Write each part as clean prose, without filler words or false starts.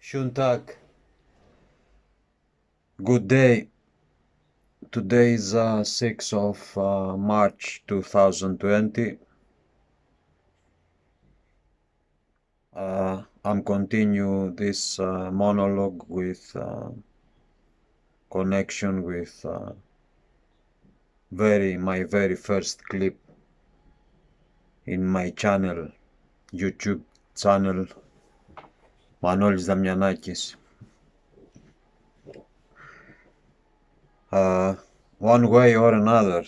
Shuntak, good day. Today is 6th of March 2020. I'm continue this monologue with connection with my very first clip in my channel, YouTube channel, Manolis Damianakis. One way or another,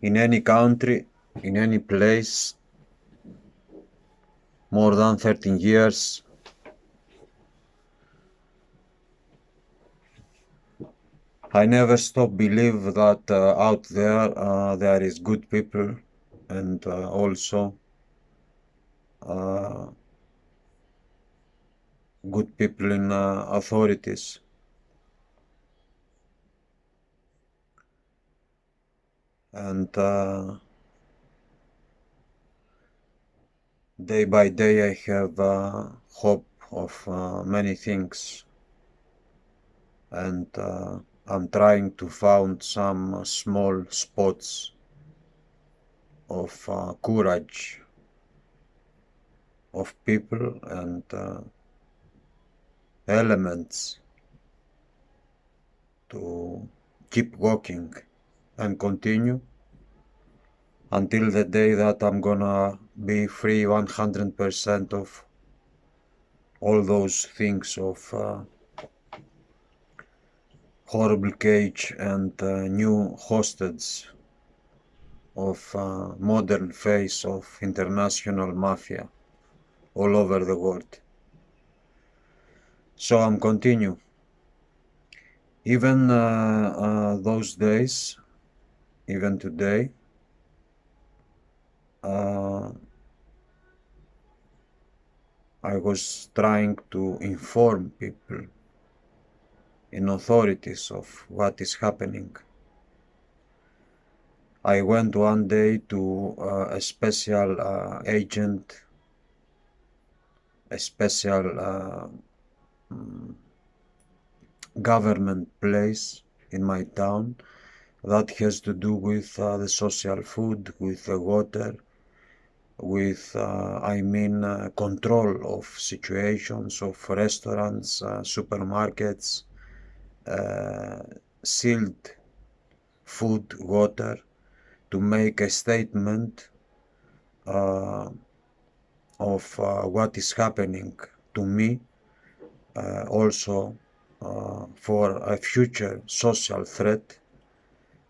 in any country, in any place, more than 13 years, I never stop believe that out there there is good people and also uh, good people in authorities. And day by day I have hope of many things. And I'm trying to find some small spots of courage of people and elements to keep walking and continue until the day that I'm gonna be free 100% of all those things of horrible cage and new hostage of modern face of international mafia all over the world. So I'm continue. Even those days, even today, I was trying to inform people in authorities of what is happening. I went one day to a special agent, a special government place in my town that has to do with the social food, with the water, with, control of situations of restaurants, supermarkets, sealed food, water, to make a statement of what is happening to me, also for a future social threat,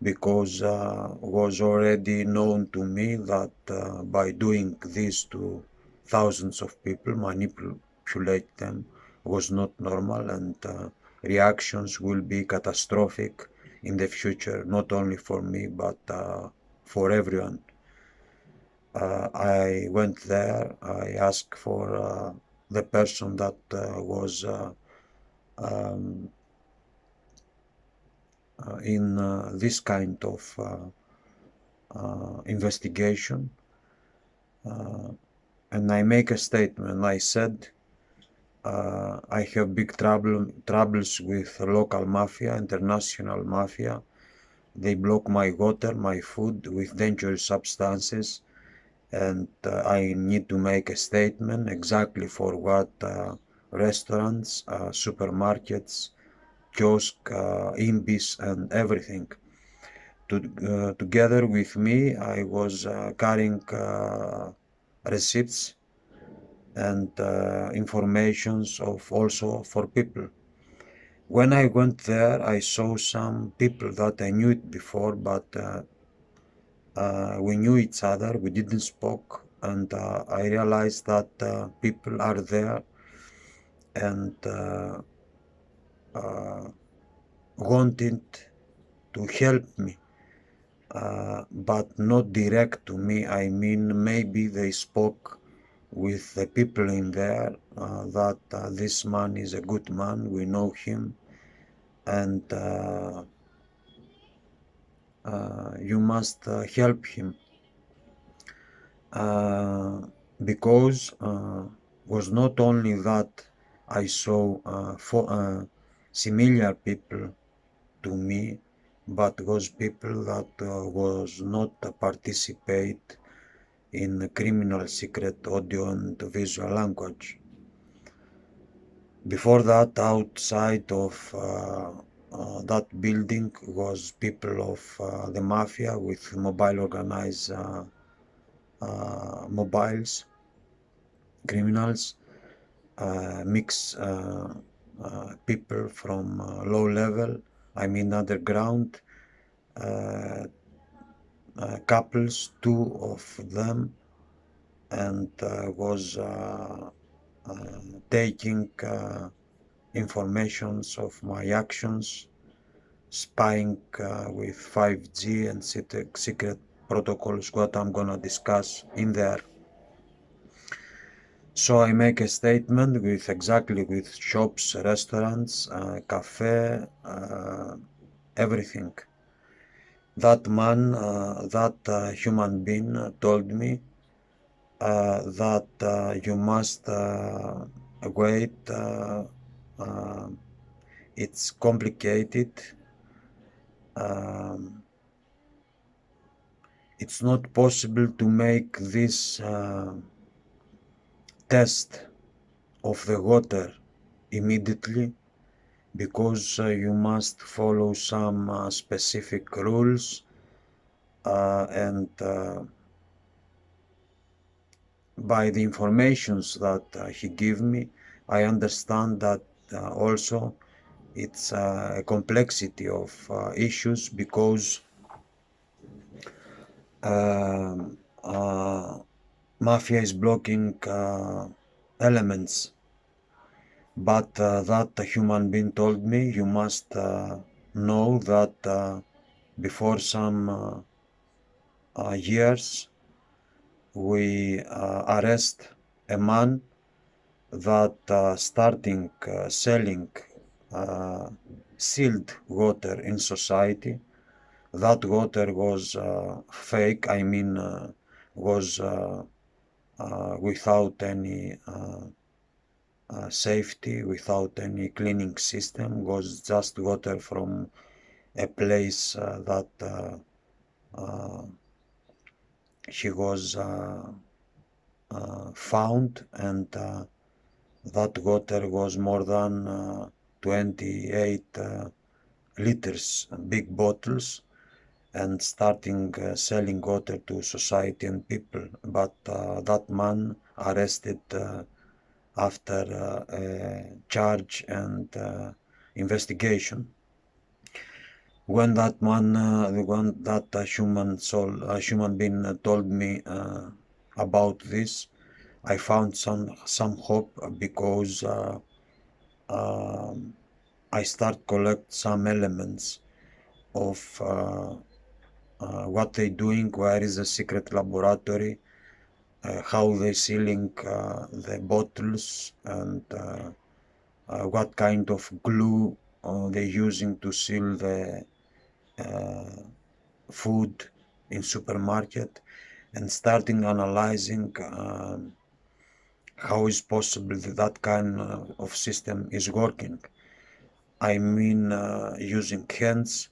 because was already known to me that by doing this to thousands of people, manipulate them, was not normal, and reactions will be catastrophic in the future, not only for me but for everyone. I went there, I asked for the person that was um, in this kind of investigation, and I make a statement. I said, I have big troubles with local mafia, international mafia. They block my water, my food with dangerous substances, and I need to make a statement exactly for what restaurants, supermarkets, kiosks, imbis, and everything. Together with me, I was carrying receipts and informations of also for people. When I went there, I saw some people that I knew it before, but we knew each other. We didn't spoke, and I realized that people are there and uh, wanted to help me, but not direct to me. I mean, maybe they spoke with the people in there that this man is a good man, we know him, and you must help him because was not only that I saw similar people to me, but was people that was not participate in criminal secret audio and visual language. Before that, outside of that building was people of the mafia with mobile organized mobiles, criminals, mix people from low level, I mean underground, uh, couples, two of them, and was taking informations of my actions, spying with 5G and secret protocols, what I'm gonna discuss in there. So I make a statement with exactly with shops, restaurants, cafe, everything. That man, that human being told me that you must wait. Uh, it's complicated. Um, it's not possible to make this test of the water immediately because you must follow some specific rules and by the informations that he gave me, I understand that also it's a complexity of issues because um, mafia is blocking elements. But that human being told me you must know that before some years we arrest a man that starting selling uh, sealed water in society. That water was fake, I mean was without any safety, without any cleaning system, was just water from a place that he was found, and that water was more than 28 liters, big bottles, and starting selling water to society and people. But that man arrested after a charge and investigation. When that man, when that human being told me about this, I found some hope because um I start collect some elements of what they doing, where is the secret laboratory, how they sealing the bottles, and what kind of glue they using to seal the uh, food in supermarket, and starting analyzing how is possible that kind of system is working. I mean using hands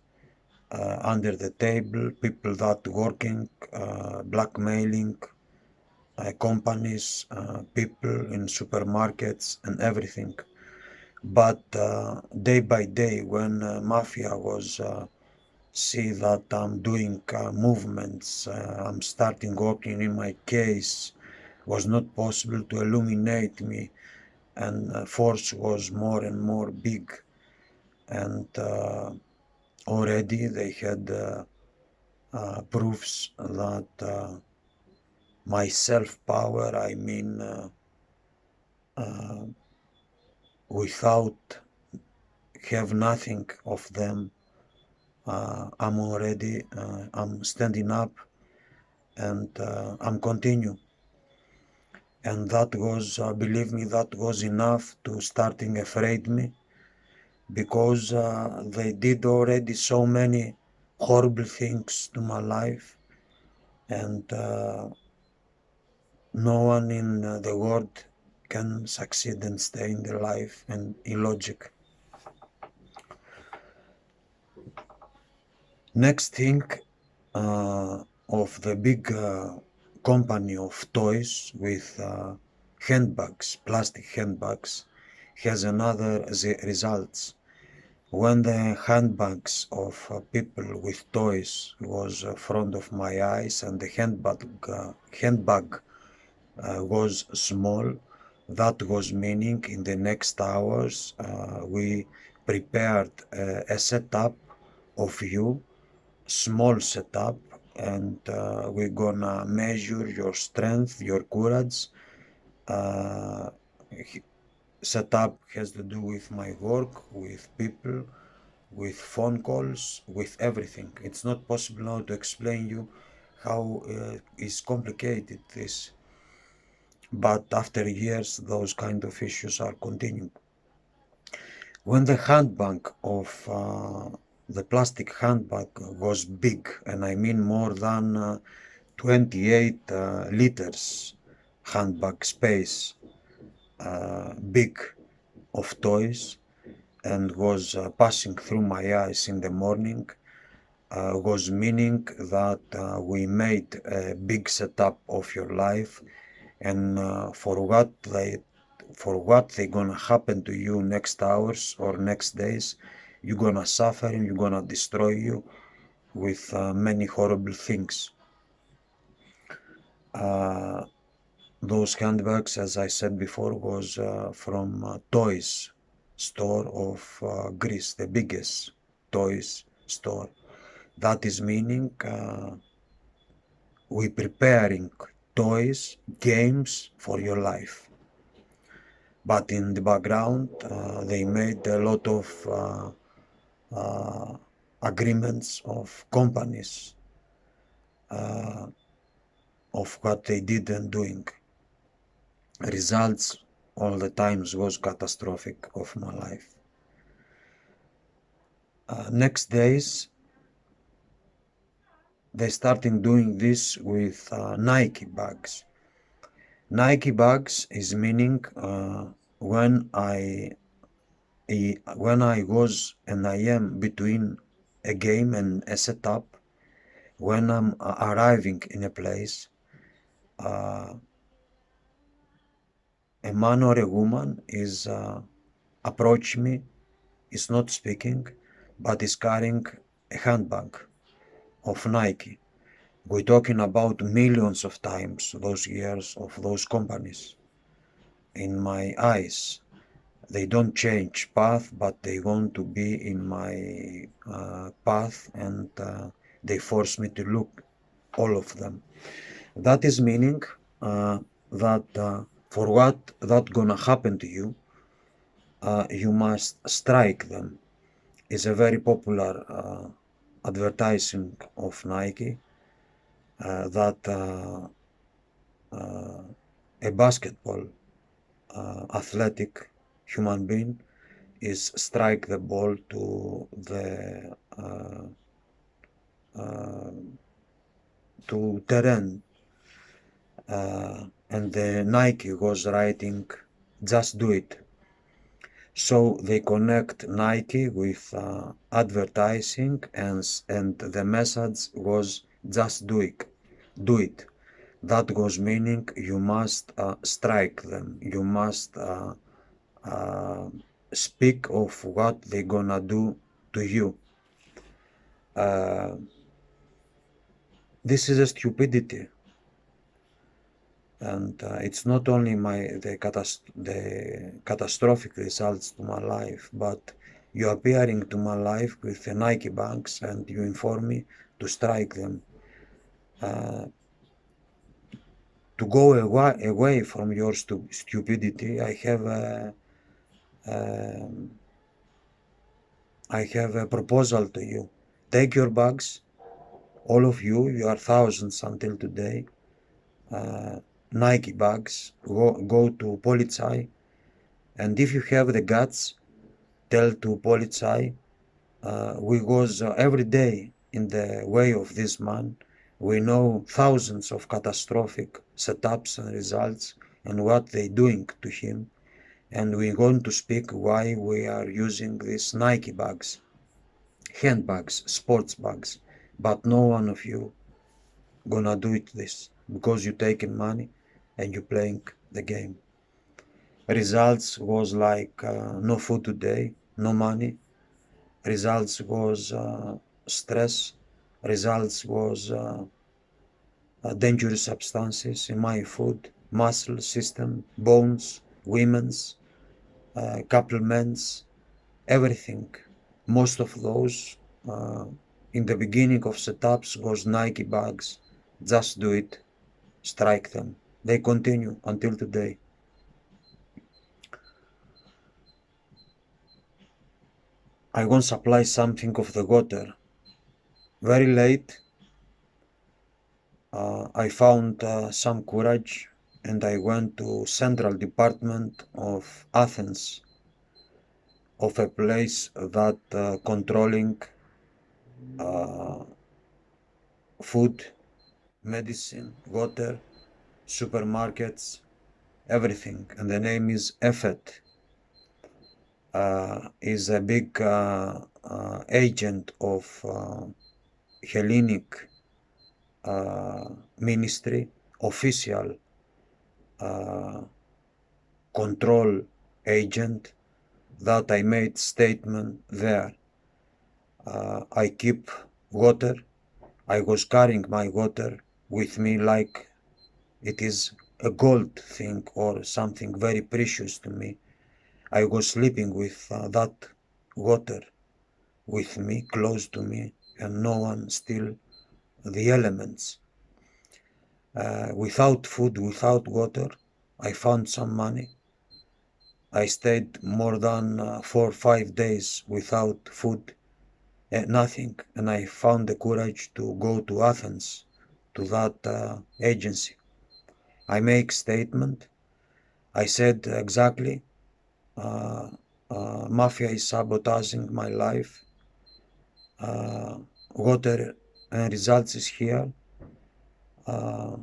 under the table, people that working, blackmailing companies, people in supermarkets and everything. But day by day, when mafia was see that I'm doing movements, I'm starting working in my case, was not possible to illuminate me, and force was more and more big, and already they had proofs that my self-power, I mean, uh, without have nothing of them, I'm already, I'm standing up, and I'm continue. And that was, believe me, that was enough to starting afraid me, because they did already so many horrible things to my life, and no one in the world can succeed and stay in their life and in logic. Next thing, of the big company of toys with handbags, plastic handbags, has another results. When the handbags of people with toys was front of my eyes and the handbag was small, that was meaning in the next hours we prepared a setup of you, small setup, and we're gonna measure your strength, your courage. Uh, Setup has to do with my work, with people, with phone calls, with everything. It's not possible now to explain you how is complicated this, but after years those kind of issues are continuing. When the handbag of the plastic handbag was big, and I mean more than 28 liters handbag space, big of toys, and was passing through my eyes in the morning, was meaning that we made a big setup of your life, and for what they gonna happen to you next hours or next days, you're gonna suffer and you're gonna destroy you with many horrible things. Those handbags, as I said before, was from toys store of Greece, the biggest toys store. That is meaning we preparing toys, games for your life. But in the background, they made a lot of agreements of companies of what they did and doing. Results all the times was catastrophic of my life. Next days, they started doing this with Nike bags. Nike bags is meaning when I was and I am between a game and a setup, when I'm arriving in a place, a man or a woman is approach me, is not speaking, but is carrying a handbag of Nike. We're talking about millions of times those years of those companies. In my eyes, they don't change path, but they want to be in my path, and they force me to look all of them. That is meaning that for what that gonna happen to you, you must strike them. It's a very popular advertising of Nike that a basketball athletic human being is strike the ball to terrain, and the Nike was writing, "Just do it." So they connect Nike with advertising, and the message was, "Just do it, do it." That was meaning you must strike them. You must uh, speak of what they gonna do to you. Uh, this is a stupidity, and it's not only the catastrophic results to my life, but you appearing to my life with the Nike bags and you inform me to strike them. To go away from your stupidity, I have a proposal to you. Take your bags, all of you. You are thousands until today. Nike bags. Go to Polizei, and if you have the guts, tell to Polizei. We goes every day in the way of this man. We know thousands of catastrophic setups and results and what they doing to him. And we're going to speak why we are using these Nike bags, handbags, sports bags. But no one of you gonna do it this because you taking money and you playing the game. Results was like no food today, no money. Results was stress. Results was dangerous substances in my food, muscle system, bones, women's, supplements, everything. Most of those uh, in the beginning of setups was Nike bags. Just do it, strike them. They continue until today. I once supplied something of the water. Very late, I found some courage and I went to central department of Athens, of a place that controlling uh, food, medicine, water, supermarkets, everything. And the name is Efet. Is a big agent of Hellenic ministry, official uh, control agent that I made statement there. I keep water. I was carrying my water with me like it is a gold thing or something very precious to me. I was sleeping with that water with me, close to me, and no one steal the elements. Without food, without water, I found some money. I stayed more than 4 or 5 days without food, nothing, and I found the courage to go to Athens, to that agency. I make statement. I said exactly, uh, mafia is sabotaging my life. Uh, Water and results is here. Uh,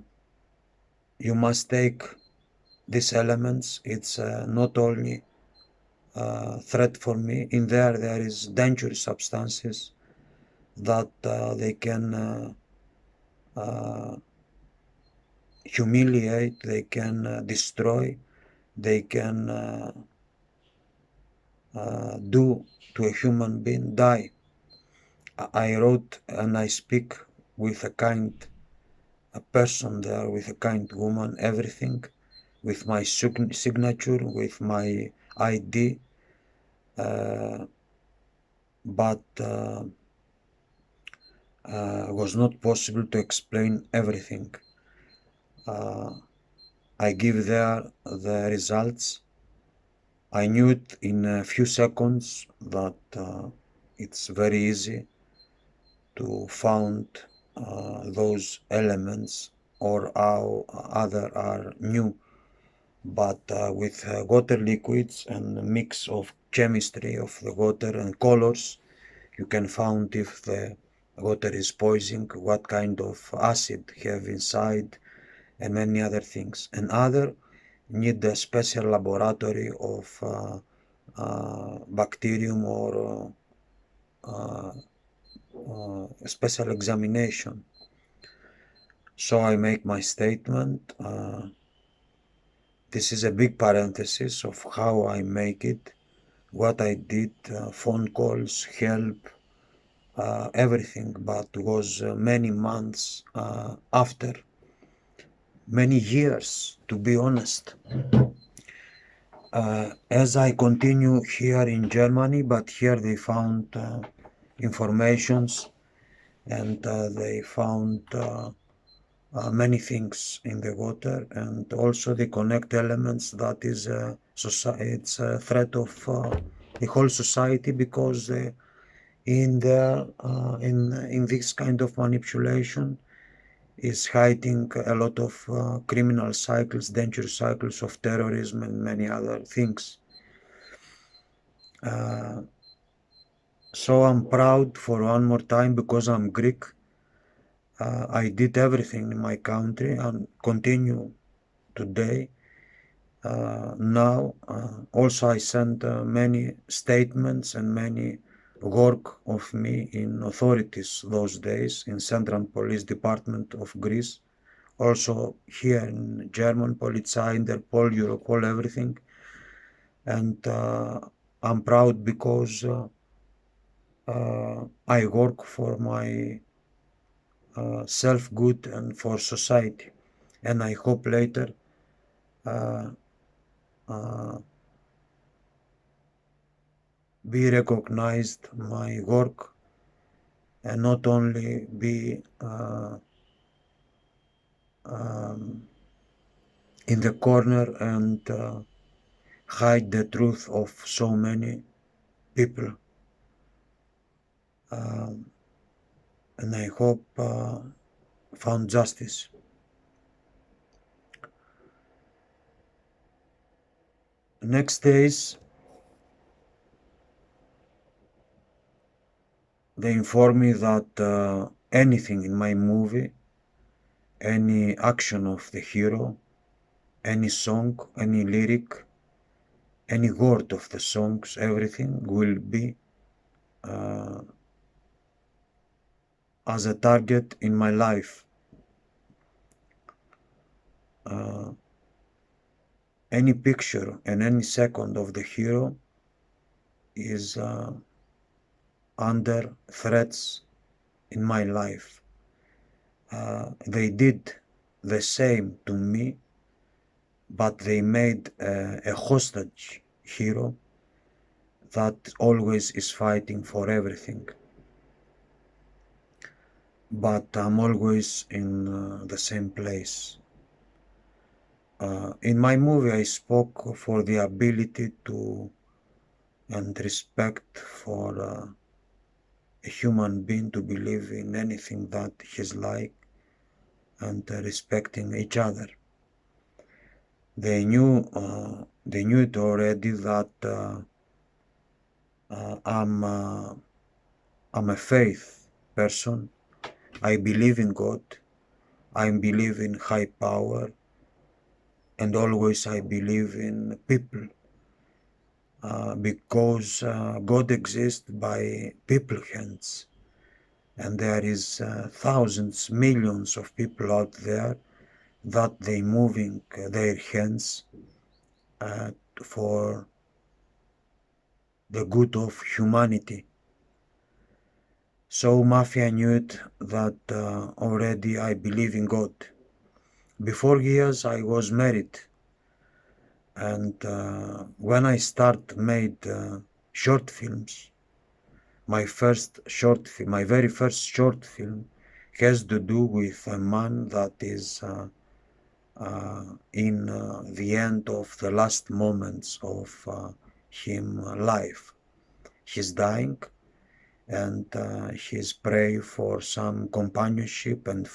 you must take these elements. It's not only threat for me. In there is dangerous substances that they can uh, humiliate, they can destroy, they can do to a human being die. I wrote and I speak with a kind a person there, with a kind woman, everything, with my signature, with my ID, but was not possible to explain everything. I give there the results. I knew it in a few seconds that it's very easy to find those elements or how other are new, but with water liquids and a mix of chemistry of the water and colors, you can find if the water is poison, what kind of acid have inside, and many other things. And other need a special laboratory of bacterium or a special examination. So I make my statement. This is a big parenthesis of how I make it, what I did, phone calls, help, everything, but was many months after, many years, to be honest. As I continue here in Germany, but here they found informations and they found many things in the water, and also they connect elements that is it's a threat of the whole society because in there in this kind of manipulation is hiding a lot of criminal cycles, dangerous cycles of terrorism and many other things. So I'm proud for one more time because I'm Greek. I did everything in my country and continue today. Now, also I sent many statements and many work of me in authorities those days in Central Police Department of Greece, also here in German Polizei, Interpol, Europol, everything. And I'm proud because I work for my self-good and for society. And I hope later uh, uh, be recognized my work and not only be um, in the corner and hide the truth of so many people. Um, and I hope found justice. Next days, they inform me that anything in my movie, any action of the hero, any song, any lyric, any word of the songs, everything will be uh, as a target in my life. Uh, any picture and any second of the hero is under threats in my life. They did the same to me, but they made a hostage hero that always is fighting for everything. But I'm always in the same place. In my movie, I spoke for the ability to and respect for a human being to believe in anything that he's like and respecting each other. They knew it already that uh, I'm uh, I'm a faith person. I believe in God. I believe in high power, and always I believe in people because God exists by people hands, and there is thousands, millions of people out there that they moving their hands uh, for the good of humanity. So mafia knew it that already I believe in God. Before years I was married, and when I start made short films, my very first short film has to do with a man that is in the end of the last moments of him life. He's dying, and he's praying for some companionship and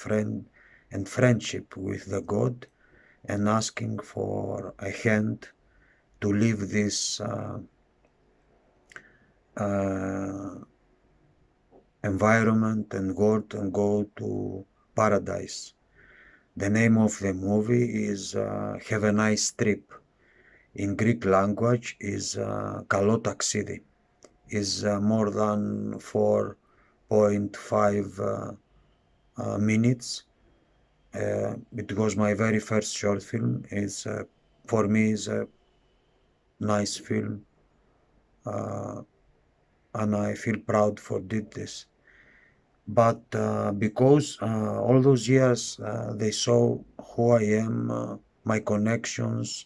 friendship with the God, and asking for a hand to leave this uh, environment and world and go to paradise. The name of the movie is Have a Nice Trip. In Greek language is Καλό ταξίδι. Is more than 4.5 minutes. It was my very first short film. It's for me is a nice film, uh, and I feel proud for did this. But because all those years they saw who I am, my connections,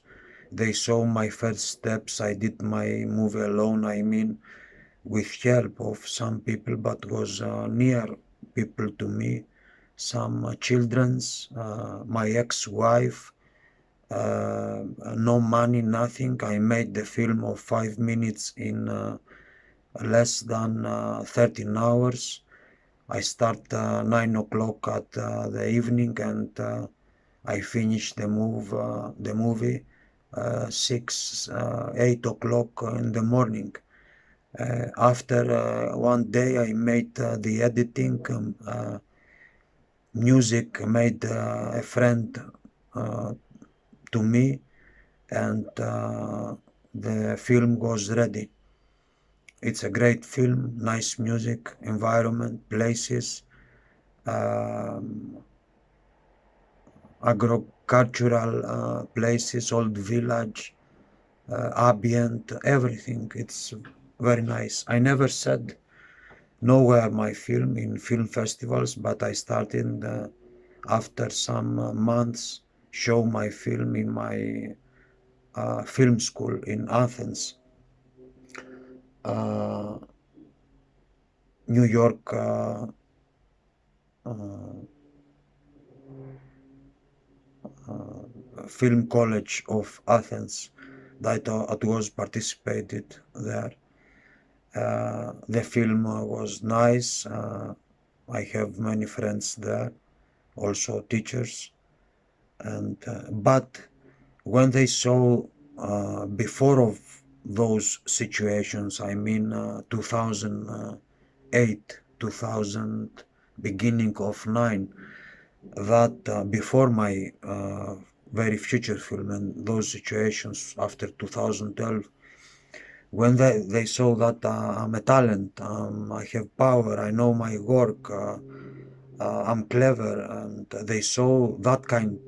they saw my first steps. I did my movie alone. I mean, with help of some people, but was near people to me. Some children's, my ex-wife, no money, nothing. I made the film of 5 minutes in less than 13 hours. I start 9 o'clock at the evening, and I finish the movie 8 o'clock in the morning. After one day, I made the editing. Music made a friend uh, to me, and the film was ready. It's a great film, nice music, environment, places, um, agricultural places, old village, ambient, everything. It's very nice. I never said nowhere my film in film festivals, but I started after some months show my film in my film school in Athens, uh, New York uh, Film College of Athens that it was participated there. The film was nice. I have many friends there, also teachers, and but when they saw before of those situations, I mean 2008, 2000, beginning of 9, that before my very future film and those situations after 2012, when they saw that I'm a talent, I have power, I know my work, I'm clever, and they saw that kind,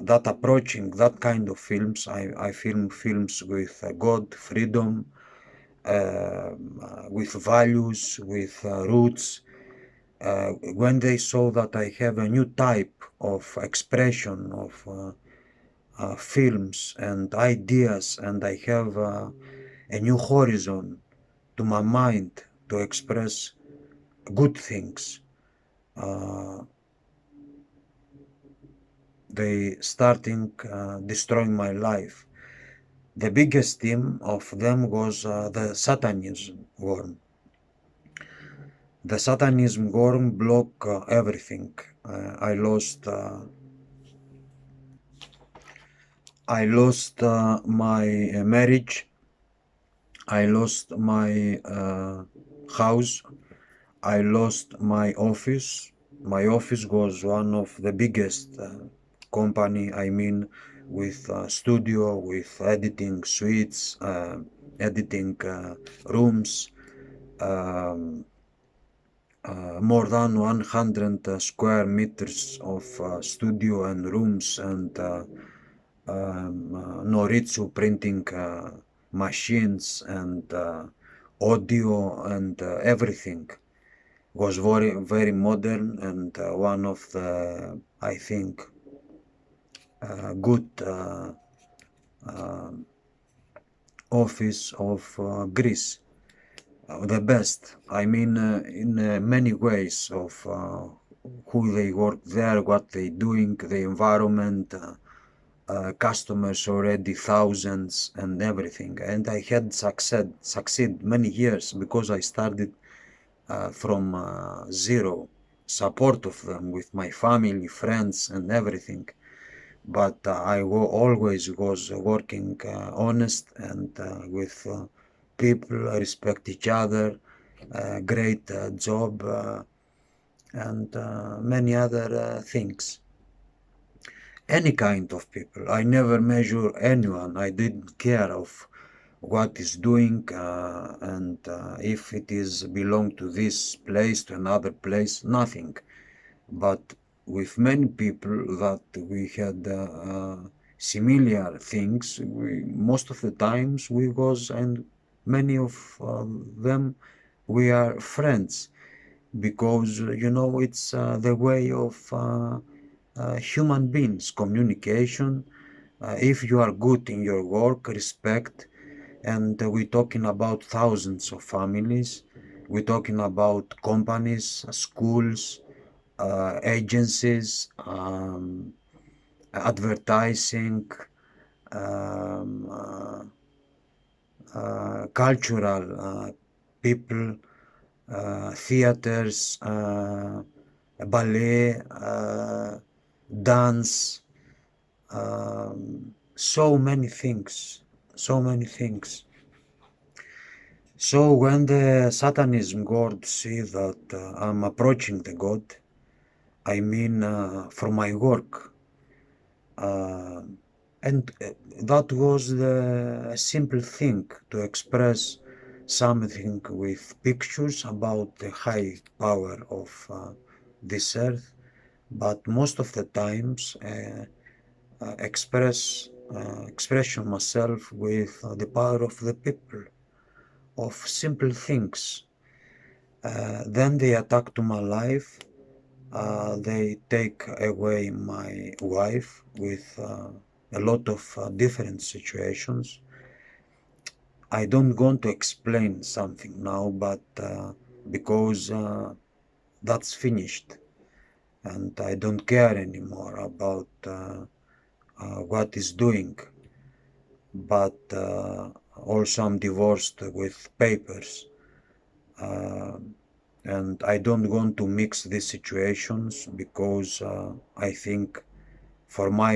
that approaching that kind of films. I film films with God, freedom, with values, with roots. When they saw that I have a new type of expression of films and ideas, and I have a new horizon to my mind to express good things. Uh, they starting destroying my life. The biggest theme of them was the satanism worm. The satanism worm blocked everything. I lost my marriage. I lost my house. I lost my office. My office was one of the biggest company. I mean, with studio, with editing suites, editing rooms, um, more than 100 square meters of studio and rooms, and Noritsu printing machines, and audio, and everything was very modern, and one of the, I think, good office of Greece. The best. I mean, in many ways of who they work there, what they doing, the environment, customers already thousands and everything. And I had succeed many years because I started from zero, support of them with my family, friends, and everything. But always was working honest, and with people, respect each other, great job, and many other things. Any kind of people. I never measure anyone. I didn't care of what is doing, and if it is belong to this place, to another place, nothing. But with many people that we had similar things, most of the times we was, and many of them we are friends, because it's the way of human beings communication. If you are good in your work, respect, and we're talking about thousands of families, we're talking about companies, schools, agencies, advertising, um, cultural people, theaters, ballet, dance, so many things, so many things. So when the Satanism God see that I'm approaching the God, I mean for my work, uh, And that was the simple thing to express something with pictures about the high power of this earth, but most of the times expression myself with the power of the people, of simple things. Then they attack to my life. They take away my wife with a lot of different situations. I don't want to explain something now, but because that's finished and I don't care anymore about what is doing. But also I'm divorced with papers. Uh, and I don't want to mix these situations because I think for my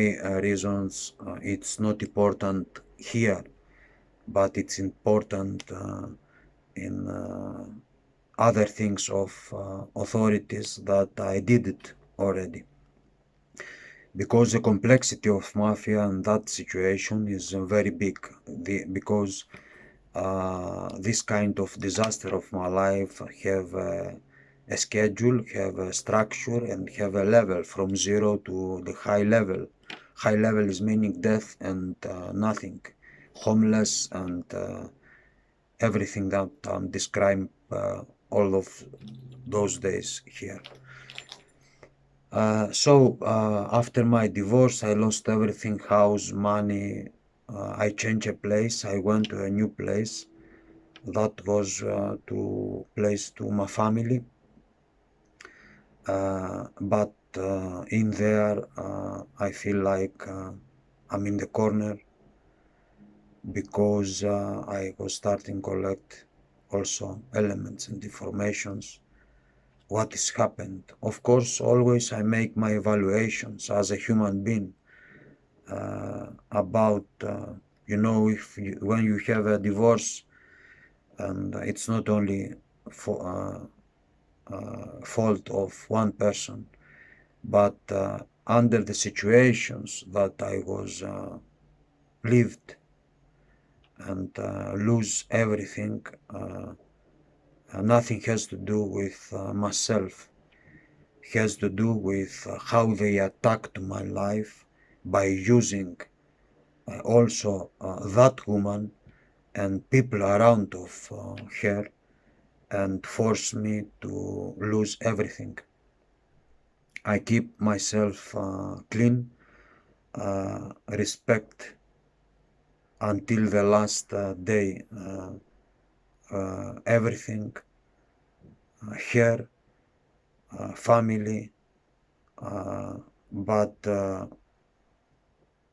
reasons it's not important here, but it's important in other things of authorities that I did it already. Because the complexity of mafia in that situation is very big. Because this kind of disaster of my life have a schedule, have a structure, and have a level from zero to the high level. High level is meaning death and nothing, homeless and everything that I'm describing all of those days here. After my divorce, I lost everything, house, money. I changed a place. I went to a new place. That was to place to my family. But in there, I feel like I'm in the corner because I was starting collect also elements and informations what has happened. Of course, always I make my evaluations as a human being about, if when you have a divorce, and it's not only for fault of one person, but under the situations that I was lived and lose everything, nothing has to do with myself. Has to do with how they attacked my life by using also that woman and people around of her and force me to lose everything. I keep myself clean, respect until the last day everything, here, family, but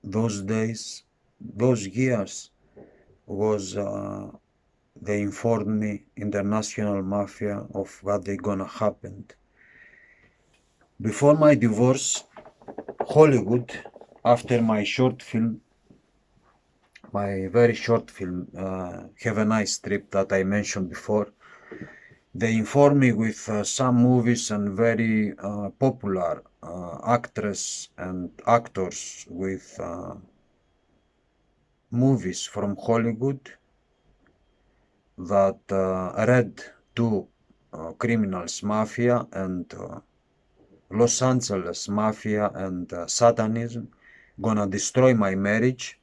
those days, those years was they informed me international mafia of what they gonna happen. Before my divorce, Hollywood, after my short film, my very short film, Have a Nice Trip that I mentioned before, they informed me with some movies and very popular actresses and actors with movies from Hollywood that read to criminals, mafia and Los Angeles mafia and satanism gonna destroy my marriage,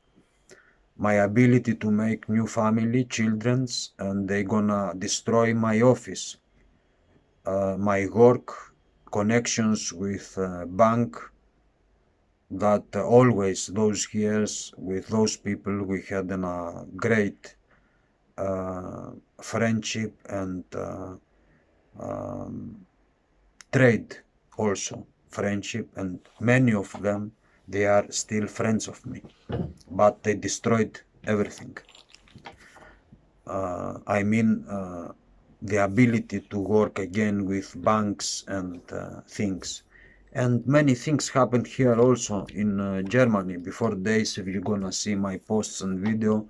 my ability to make new family, children's, and they gonna destroy my office, my work, connections with bank, that always those years with those people we had a great friendship and trade also friendship, and many of them they are still friends of me, but they destroyed everything. I mean the ability to work again with banks and things. And many things happened here also in Germany. Before days, if you're gonna see my posts and video,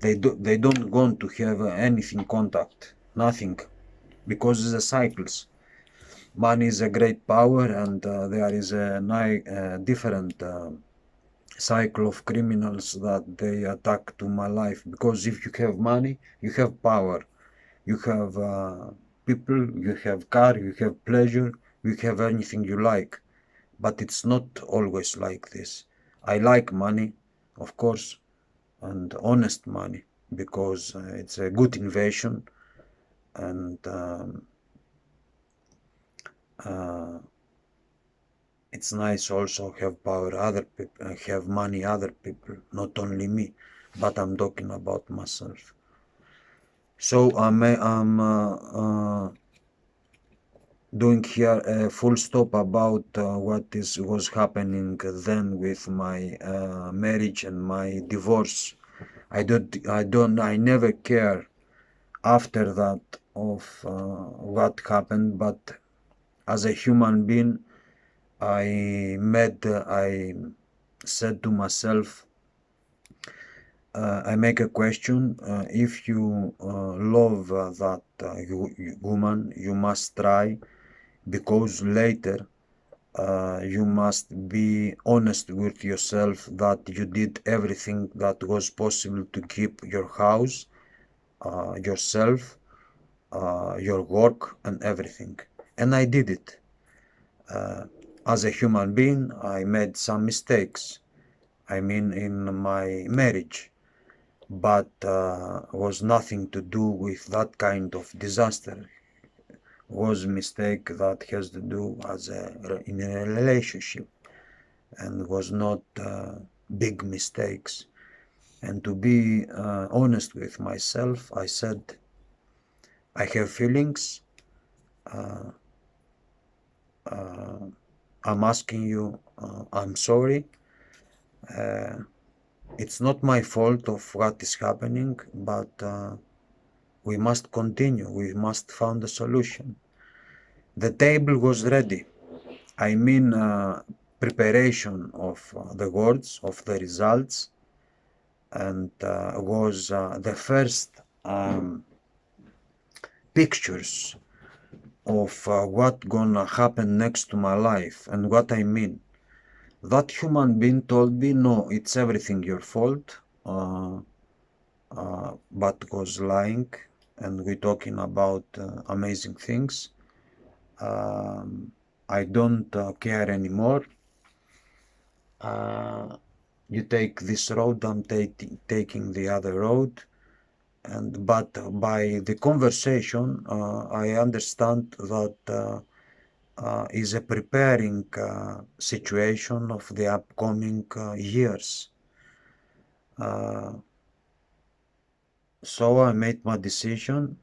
they don't want to have anything contact, nothing, because it's the cycles. Money is a great power, and there is a different cycle of criminals that they attack to my life. Because if you have money, you have power, you have people, you have car, you have pleasure, you have anything you like. But it's not always like this. I like money, of course, and honest money, because it's a good invention, and uh, it's nice also have power other people, have money other people, not only me, but I'm talking about myself. So I'm doing here a full stop about what is was happening then with my marriage and my divorce. I never care after that of what happened, but as a human being, I said to myself, I make a question, if you love that woman, you must try, because later you must be honest with yourself that you did everything that was possible to keep your house, yourself, your work, and everything. And I did it. Uh, as a human being, I made some mistakes. I mean, in my marriage, but was nothing to do with that kind of disaster. Was mistake that has to do as in a relationship, and was not big mistakes. And to be honest with myself, I said, I have feelings. Uh, uh, I'm asking you, I'm sorry. Uh, it's not my fault of what is happening, but we must continue. We must find a solution. The table was ready. I mean, preparation of the words, of the results, and was the first pictures of what gonna happen next to my life. And what I mean, that human being told me, no, it's everything your fault, but was lying, and we're talking about amazing things. I don't care anymore. Uh, you take this road, I'm taking the other road. And but by the conversation, I understand that is a preparing situation of the upcoming years. Uh, so I made my decision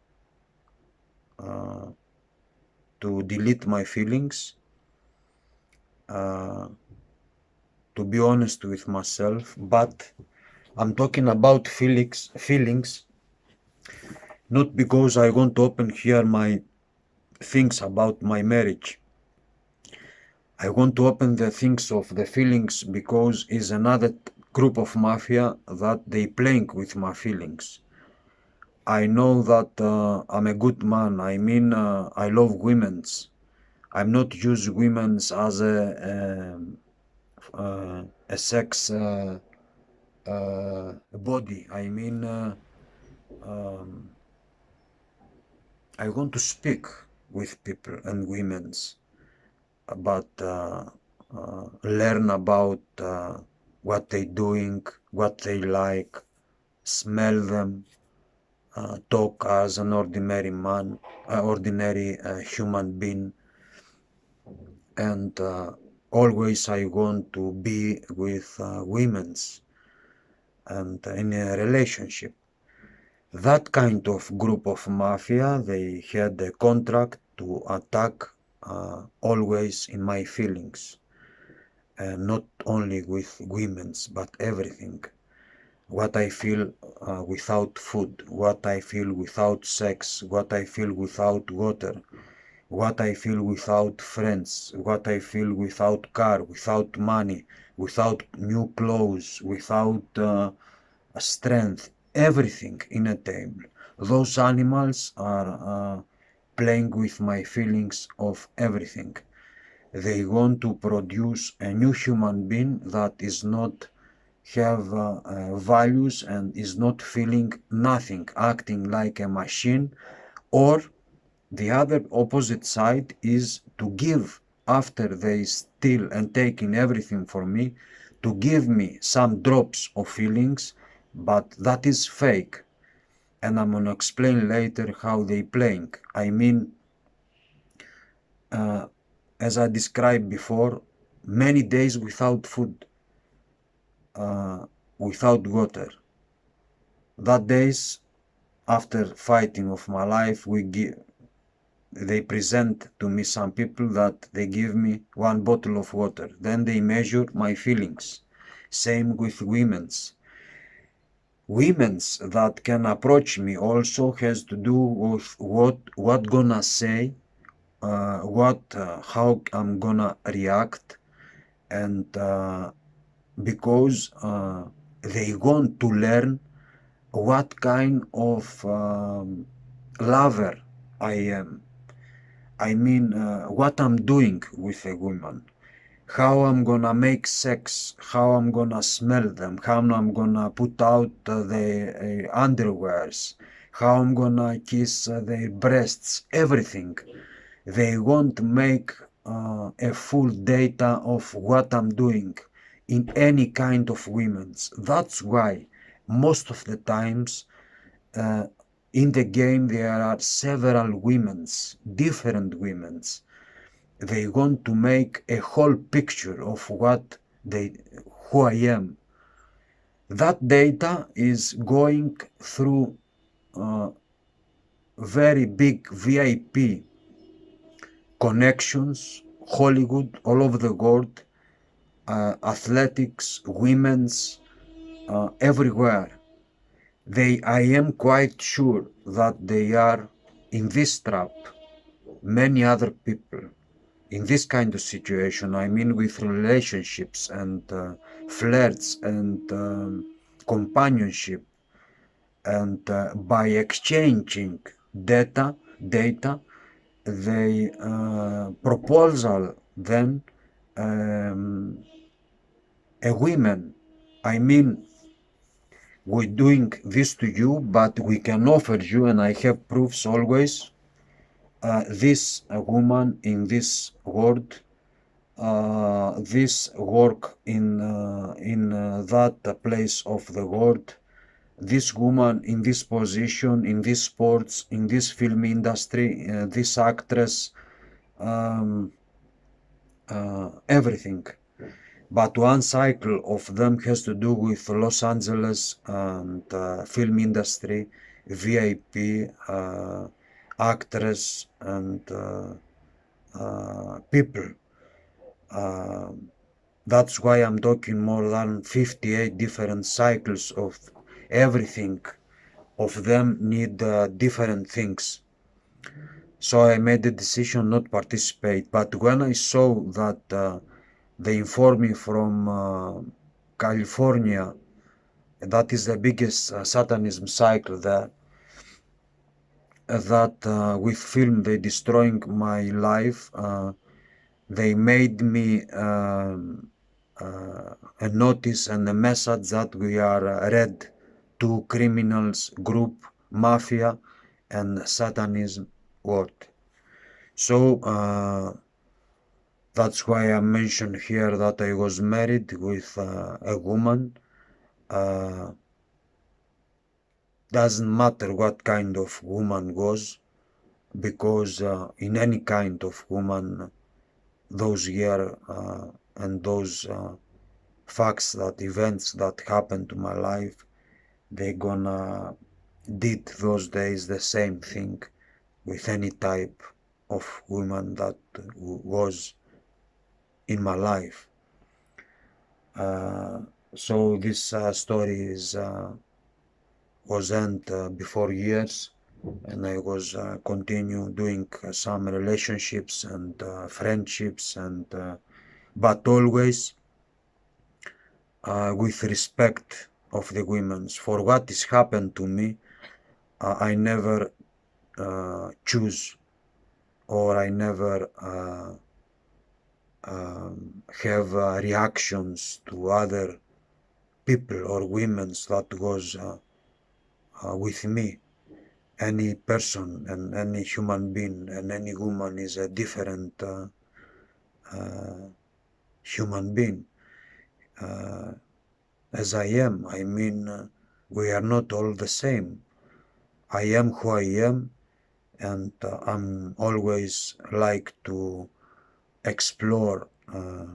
uh, to delete my feelings, uh, to be honest with myself. But I'm talking about feelings, not because I want to open here my things about my marriage. I want to open the things of the feelings because is another group of mafia that they playing with my feelings. I know that I'm a good man. I mean, I love women's. I'm not use women's as a sex body. I mean, um, I want to speak with people and women's, but learn about what they doing, what they like, smell them, talk as an ordinary man, ordinary human being, and always I want to be with women's and in a relationship. That kind of group of mafia, they had a contract to attack always in my feelings, not only with women's, but everything. What I feel without food, what I feel without sex, what I feel without water, what I feel without friends, what I feel without car, without money, without new clothes, without strength, everything in a table. Those animals are playing with my feelings of everything. They want to produce a new human being that is not have values and is not feeling nothing, acting like a machine, or the other opposite side is to give after they steal and taking everything from me, to give me some drops of feelings, but that is fake. And I'm gonna explain later how they playing. I mean, uh, as I described before, many days without food, without water. That days after fighting of my life, they present to me some people that they give me one bottle of water. Then they measure my feelings. Same with women's that can approach me also has to do with what gonna say, how I'm gonna react, and because they want to learn what kind of lover I am. I mean, what I'm doing with a woman, how I'm gonna make sex, how I'm gonna smell them, how I'm gonna put out the underwears, how I'm gonna kiss their breasts, everything. They want to make a full data of what I'm doing in any kind of women's. That's why most of the times uh, in the game there are several women's, different women's. They want to make a whole picture of who I am. That data is going through uh, very big VIP connections, Hollywood, all over the world, athletics, women's, everywhere. I am quite sure that they are in this trap. Many other people in this kind of situation, I mean with relationships and flirts and companionship, and by exchanging data, they proposal then um, a women. I mean, we're doing this to you, but we can offer you, and I have proofs always. This woman in this world, this work in that place of the world, this woman in this position, in this sports, in this film industry, this actress, um, everything. But one cycle of them has to do with Los Angeles and film industry, VIP, actress, and people. Uh, that's why I'm talking more than 58 different cycles of everything. Of them need different things. So I made the decision not participate. But when I saw that they informed me from California, that is the biggest satanism cycle there, that with film they destroying my life. They made me a notice and a message that we are red to criminals group, mafia, and satanism word. So that's why I mentioned here that I was married with a woman. Uh, doesn't matter what kind of woman was, because in any kind of woman, those year and those facts, that events that happened to my life, they gonna did those days the same thing with any type of woman that was in my life. Uh, so this story is was end before years, and I was continue doing some relationships and friendships, and but always with respect of the women's. For what is happened to me, I never choose, or I never have reactions to other people or women that was with me. Any person and any human being and any woman is a different human being. Uh, as I am, I mean, we are not all the same. I am who I am, and I'm always like to explore a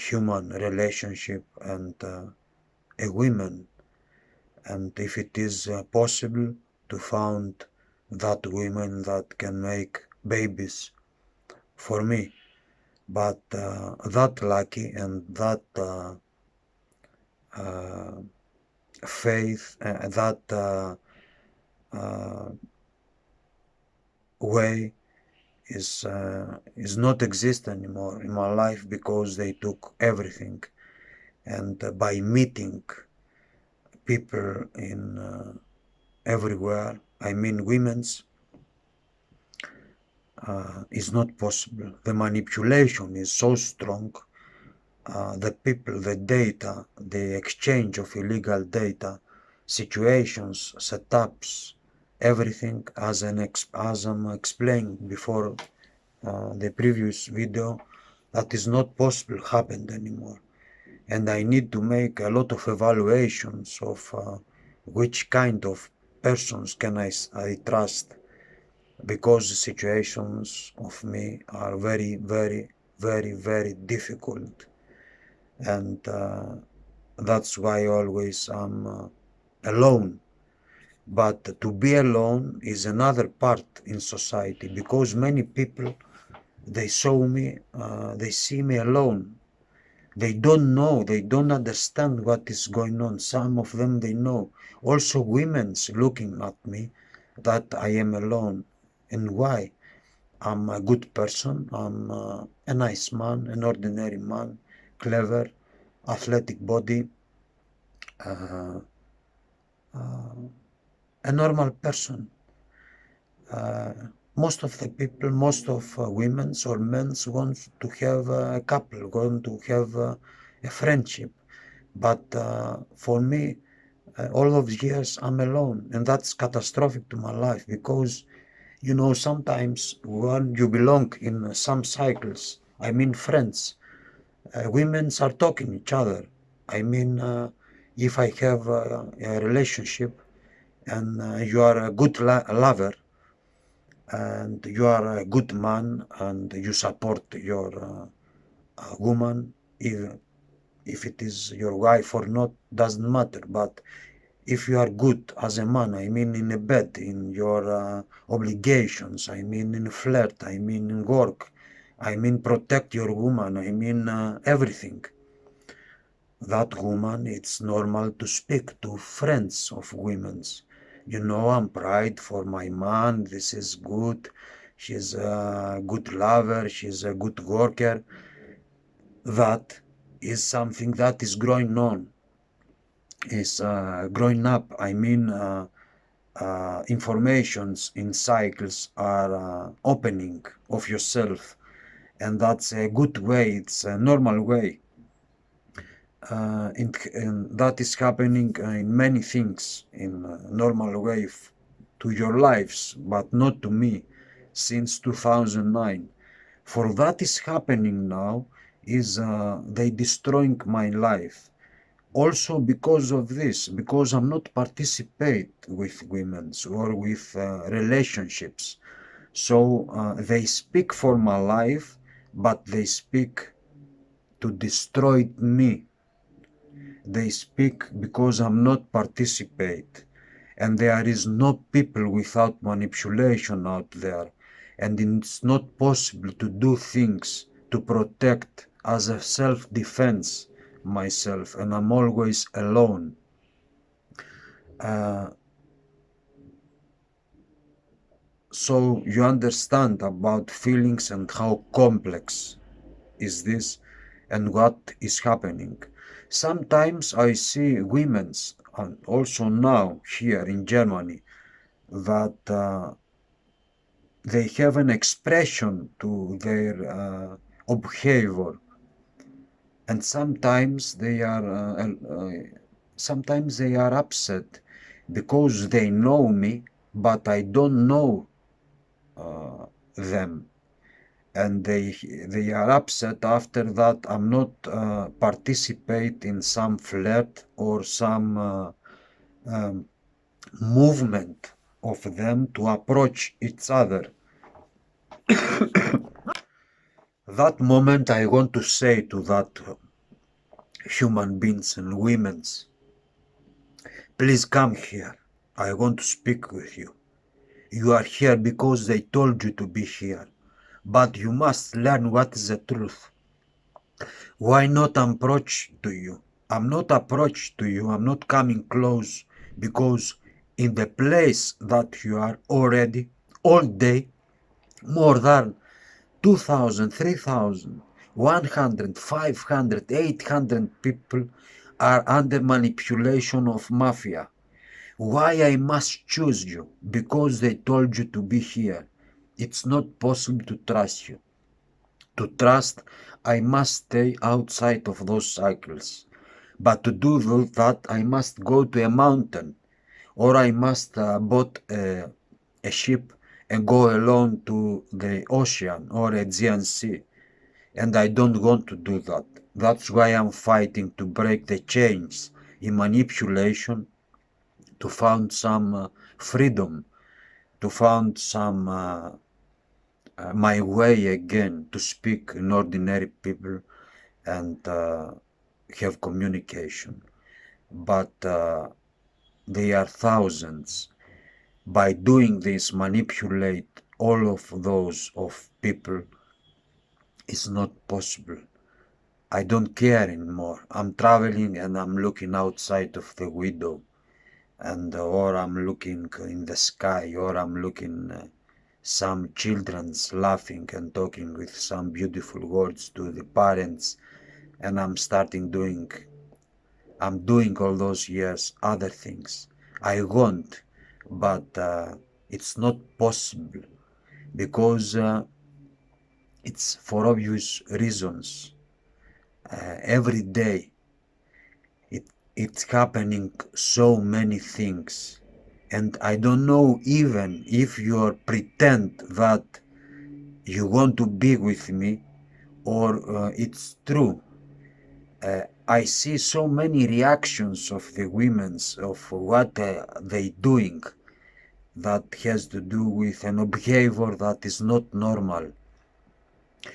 human relationship and a woman, and if it is possible to found that women that can make babies for me, but that lucky and that uh, faith, that uh, way is not exist anymore in my life because they took everything. And by meeting people in everywhere, I mean women's, is not possible. The manipulation is so strong. The people, the data, the exchange of illegal data, situations, setups, everything as I'm explained before the previous video, that is not possible happened anymore. And I need to make a lot of evaluations of which kind of persons can I trust, because the situations of me are very, very, very, very difficult. And that's why always I'm alone. But to be alone is another part in society, because many people, they see me alone. They don't know, they don't understand what is going on. Some of them they know. Also women's looking at me that I am alone. And why? I'm a good person, I'm a nice man, an ordinary man, clever, athletic body, uh, a normal person. Uh, most of the people, most of women's or men's want to have a couple, want to have a friendship. But for me, all of the years I'm alone, and that's catastrophic to my life, because you know sometimes when you belong in some cycles, I mean friends, women are talking each other. I mean, if I have a relationship and you are a good lover and you are a good man and you support your woman, if it is your wife or not, doesn't matter. But if you are good as a man, I mean in a bed, in your obligations, I mean in flirt, I mean in work, I mean protect your woman, I mean everything. That woman, it's normal to speak to friends of women's. You know, I'm proud for my man, this is good, she's a good lover, she's a good worker. That is something that is growing on, is growing up. I mean, informations in cycles are opening of yourself, and that's a good way, it's a normal way. And that is happening in many things in a normal way to your lives, but not to me since 2009. For that is happening now is they destroying my life. Also because of this, because I'm not participate with women's or with relationships. So they speak for my life, but they speak to destroy me. They speak because I'm not participate, and there is no people without manipulation out there, and it's not possible to do things to protect as a self-defense myself, and I'm always alone. Uh, so you understand about feelings and how complex is this and what is happening. Sometimes I see women's, and also now here in Germany, that they have an expression to their behavior. and sometimes they are upset because they know me, but I don't know uh, them, and they are upset after that I'm not participate in some flirt or some um, movement of them to approach each other. That moment I want to say to that human beings and women's, please come here. I want to speak with you. You are here because they told you to be here. But you must learn what is the truth. Why not approach to you? I'm not approach to you. I'm not coming close because in the place that you are already all day, more than 2,000, 3,000, 100, 500, 800 people are under manipulation of mafia. Why I must choose you? Because they told you to be here. It's not possible to trust you. To trust, I must stay outside of those cycles. But to do that, I must go to a mountain, or I must bought a ship and go alone to the ocean or Aegean Sea. And I don't want to do that. That's why I'm fighting to break the chains in manipulation, to find some freedom, to find some my way again to speak in ordinary people and have communication. But they are thousands. By doing this, manipulate all of those of people is not possible. I don't care anymore. I'm traveling and I'm looking outside of the window, and or I'm looking in the sky, or I'm looking some children's laughing and talking with some beautiful words to the parents, and I'm doing all those years other things I want, but it's not possible because it's for obvious reasons. Every day it it's happening so many things, and I don't know even if you pretend that you want to be with me or it's true. I see so many reactions of the women's of what they doing that has to do with an behavior that is not normal.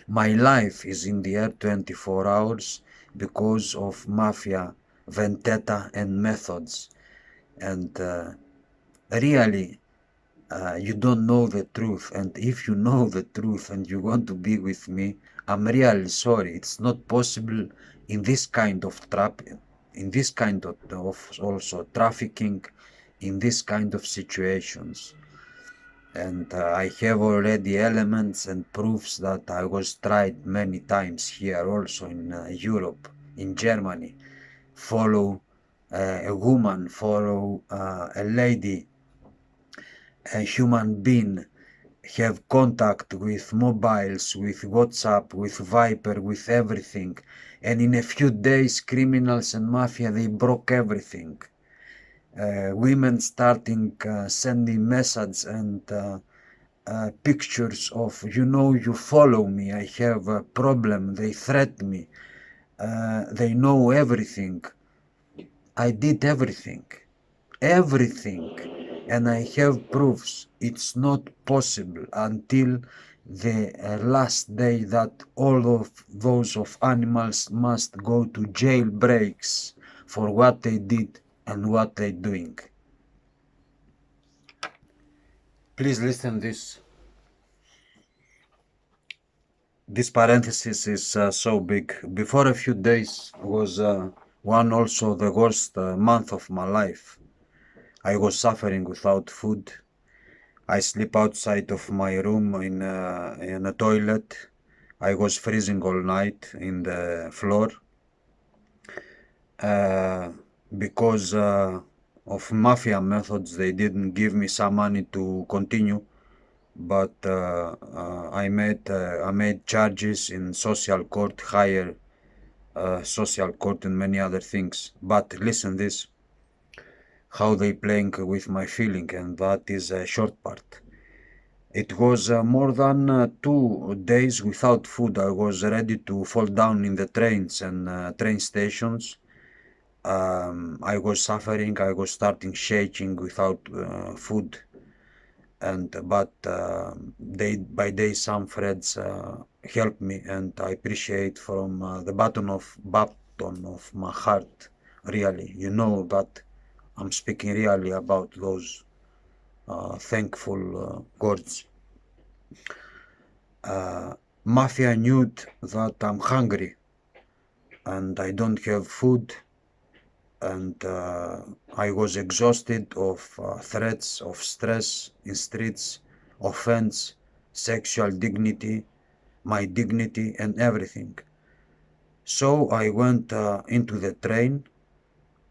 My life is in the air 24 hours because of mafia, vendetta and methods. And really, you don't know the truth. And if you know the truth and you want to be with me, I'm really sorry. It's not possible in this kind of trap, in this kind of also trafficking, in this kind of situations. And I have already elements and proofs that I was tried many times here also in Europe, in Germany. Follow a woman, follow a lady, a human being, have contact with mobiles, with WhatsApp, with Viper, with everything. And in a few days, criminals and mafia, they broke everything. Women starting sending messages and pictures of, you follow me, I have a problem, they threaten me, they know everything. I did everything, and I have proofs. It's not possible until the last day that all of those of animals must go to jailbreaks for what they did and what they doing. Please listen this. This parenthesis is so big. Before a few days was one also the worst month of my life. I was suffering without food. I sleep outside of my room in a toilet. I was freezing all night in the floor uh, because of mafia methods. They didn't give me some money to continue, but I made charges in social court higher social court and many other things. But listen this, how they playing with my feeling, and that is a short part. It was more than 2 days without food. I was ready to fall down in the trains and train stations. I was suffering. I was starting shaking without food, and but day by day some friends helped me, and I appreciate from the bottom of my heart. Really, you know that I'm speaking really about those thankful words. Mafia knew that I'm hungry and I don't have food, and I was exhausted of threats, of stress in streets, offense, sexual dignity, my dignity, and everything. So I went into the train.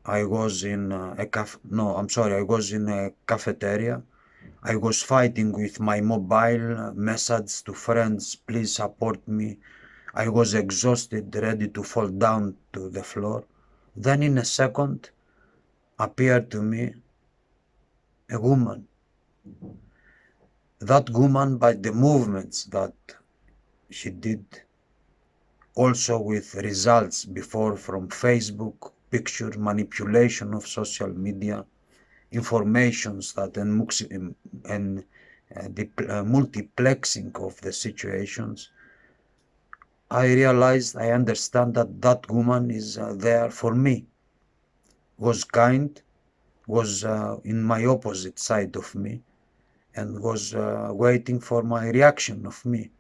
I was in I was in a cafeteria. I was fighting with my mobile message to friends, please support me. I was exhausted, ready to fall down to the floor. Then in a second appeared to me a woman. That woman, by the movements that she did, also with results before from Facebook, picture manipulation of social media, informations that and the multiplexing of the situations, I realized, I understand that that woman is there for me, was kind, was in my opposite side of me, and was waiting for my reaction of me.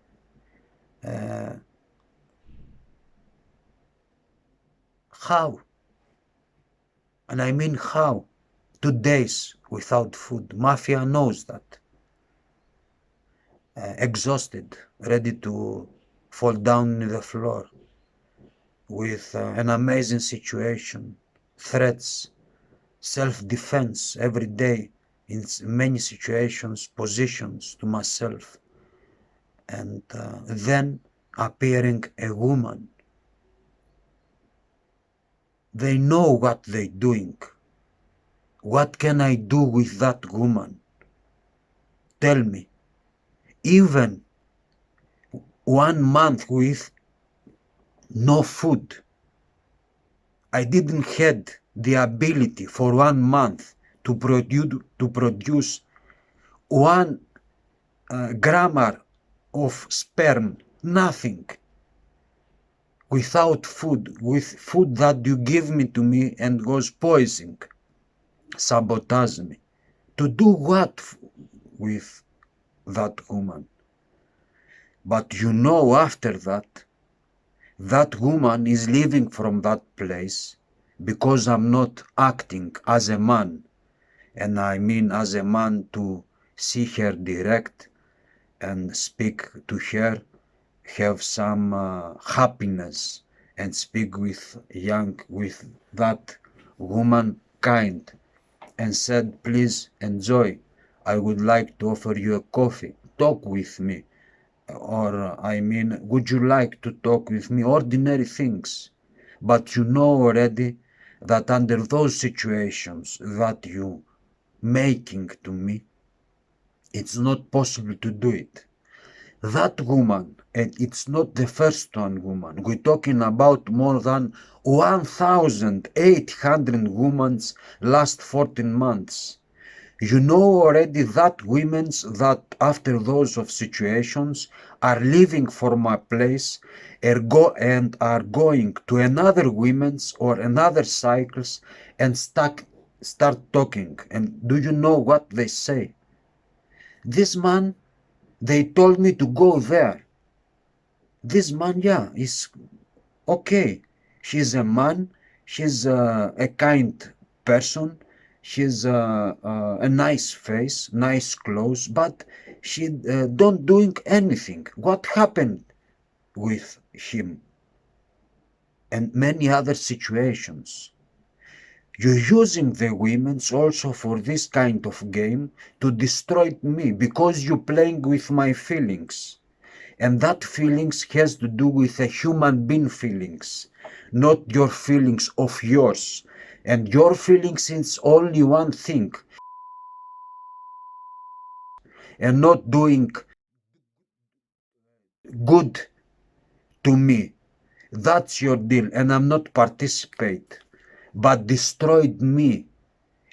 How? And I mean how? 2 days without food. Mafia knows that. Exhausted, ready to fall down on the floor with an amazing situation, threats, self-defense every day in many situations, positions to myself, and then appearing a woman. They know what they're doing. What can I do with that woman? Tell me. Even 1 month with no food. I didn't had the ability for 1 month to produce 1 gram of sperm. Nothing. Without food, with food that you give me to me and was poisoning, sabotage me. To do what with that woman? But you know, after that, that woman is leaving from that place because I'm not acting as a man. And I mean as a man to see her direct and speak to her, have some happiness and speak with that woman kind, and said, please enjoy. I would like to offer you a coffee. Talk with me. Or, I mean, would you like to talk with me? Ordinary things. But you know already that under those situations that you making to me, it's not possible to do it. That woman, and it's not the first one woman, we're talking about more than 1,800 women last 14 months. You know already that women's that after those of situations are leaving for my place and are going to another women's or another cycles and start talking. And do you know what they say? This man, they told me to go there. This man, yeah, is okay. She's a man. She's a kind person. She's a nice face, nice clothes, but she don't doing anything. What happened with him and many other situations? You're using the women's also for this kind of game to destroy me because you're playing with my feelings. And that feelings has to do with a human being feelings, not your feelings of yours. And your feelings is only one thing, and not doing good to me. That's your deal, and I'm not participate, but destroyed me.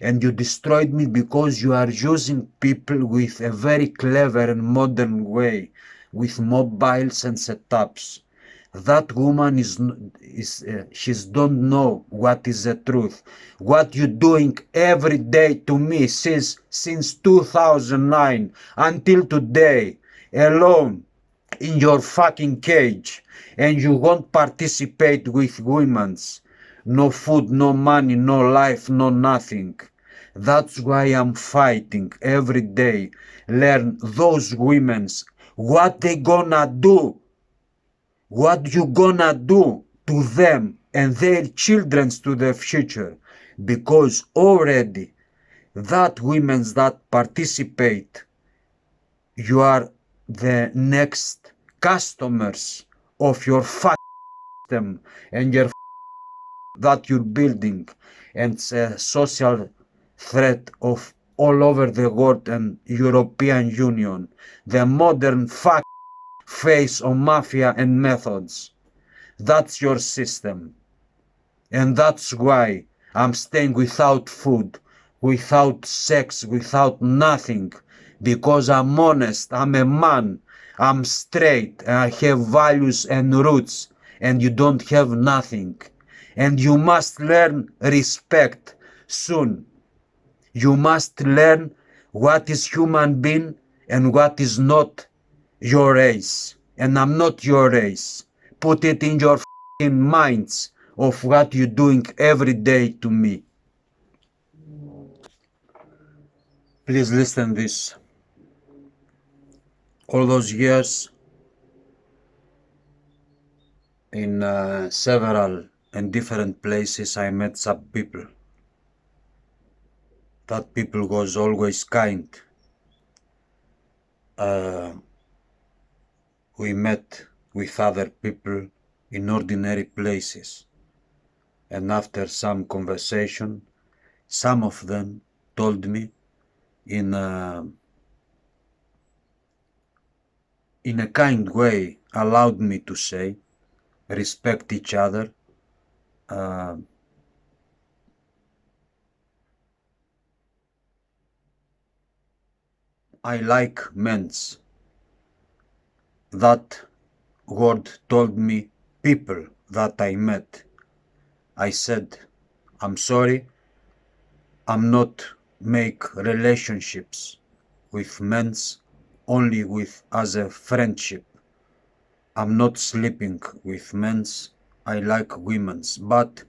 And you destroyed me because you are using people with a very clever and modern way, with mobiles and setups. That woman she's don't know what is the truth. What you doing every day to me since 2009 until today, alone in your fucking cage, and you won't participate with women's. No food, no money, no life, no nothing. That's why I'm fighting every day. Learn those women's what they gonna do, what you gonna do to them and their children's to the future, because already that women's that participate, you are the next customers of your system and your that you're building, and it's a social threat of all over the world and European Union, the modern face of mafia and methods. That's your system. And that's why I'm staying without food, without sex, without nothing. Because I'm honest, I'm a man, I'm straight, and I have values and roots, and you don't have nothing. And you must learn respect soon. You must learn what is human being and what is not your race. And I'm not your race. Put it in your minds of what you're doing every day to me. Please listen this. All those years in several and different places I met some people. That people was always kind. We met with other people in ordinary places. And after some conversation, some of them told me in a kind way, allowed me to say, respect each other. Uh, I like men's. That word told me people that I met. I said, I'm sorry, I'm not make relationships with men's, only with as a friendship. I'm not sleeping with men's. I like women's, but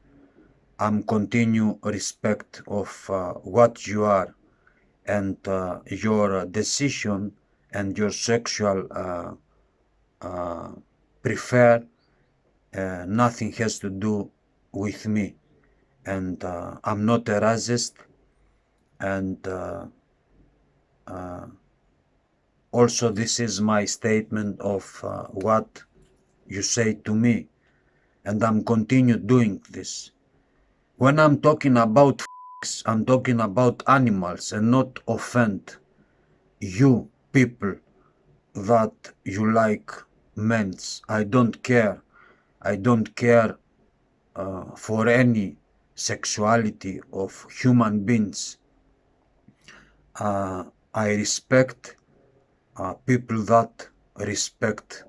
I'm continue respect of what you are and your decision and your sexual prefer. Nothing has to do with me, and I'm not a racist, and also this is my statement of what you say to me, and I'm continue doing this. When I'm talking about I'm talking about animals and not offend you people that you like men's. I don't care. I don't care for any sexuality of human beings. I respect people that respect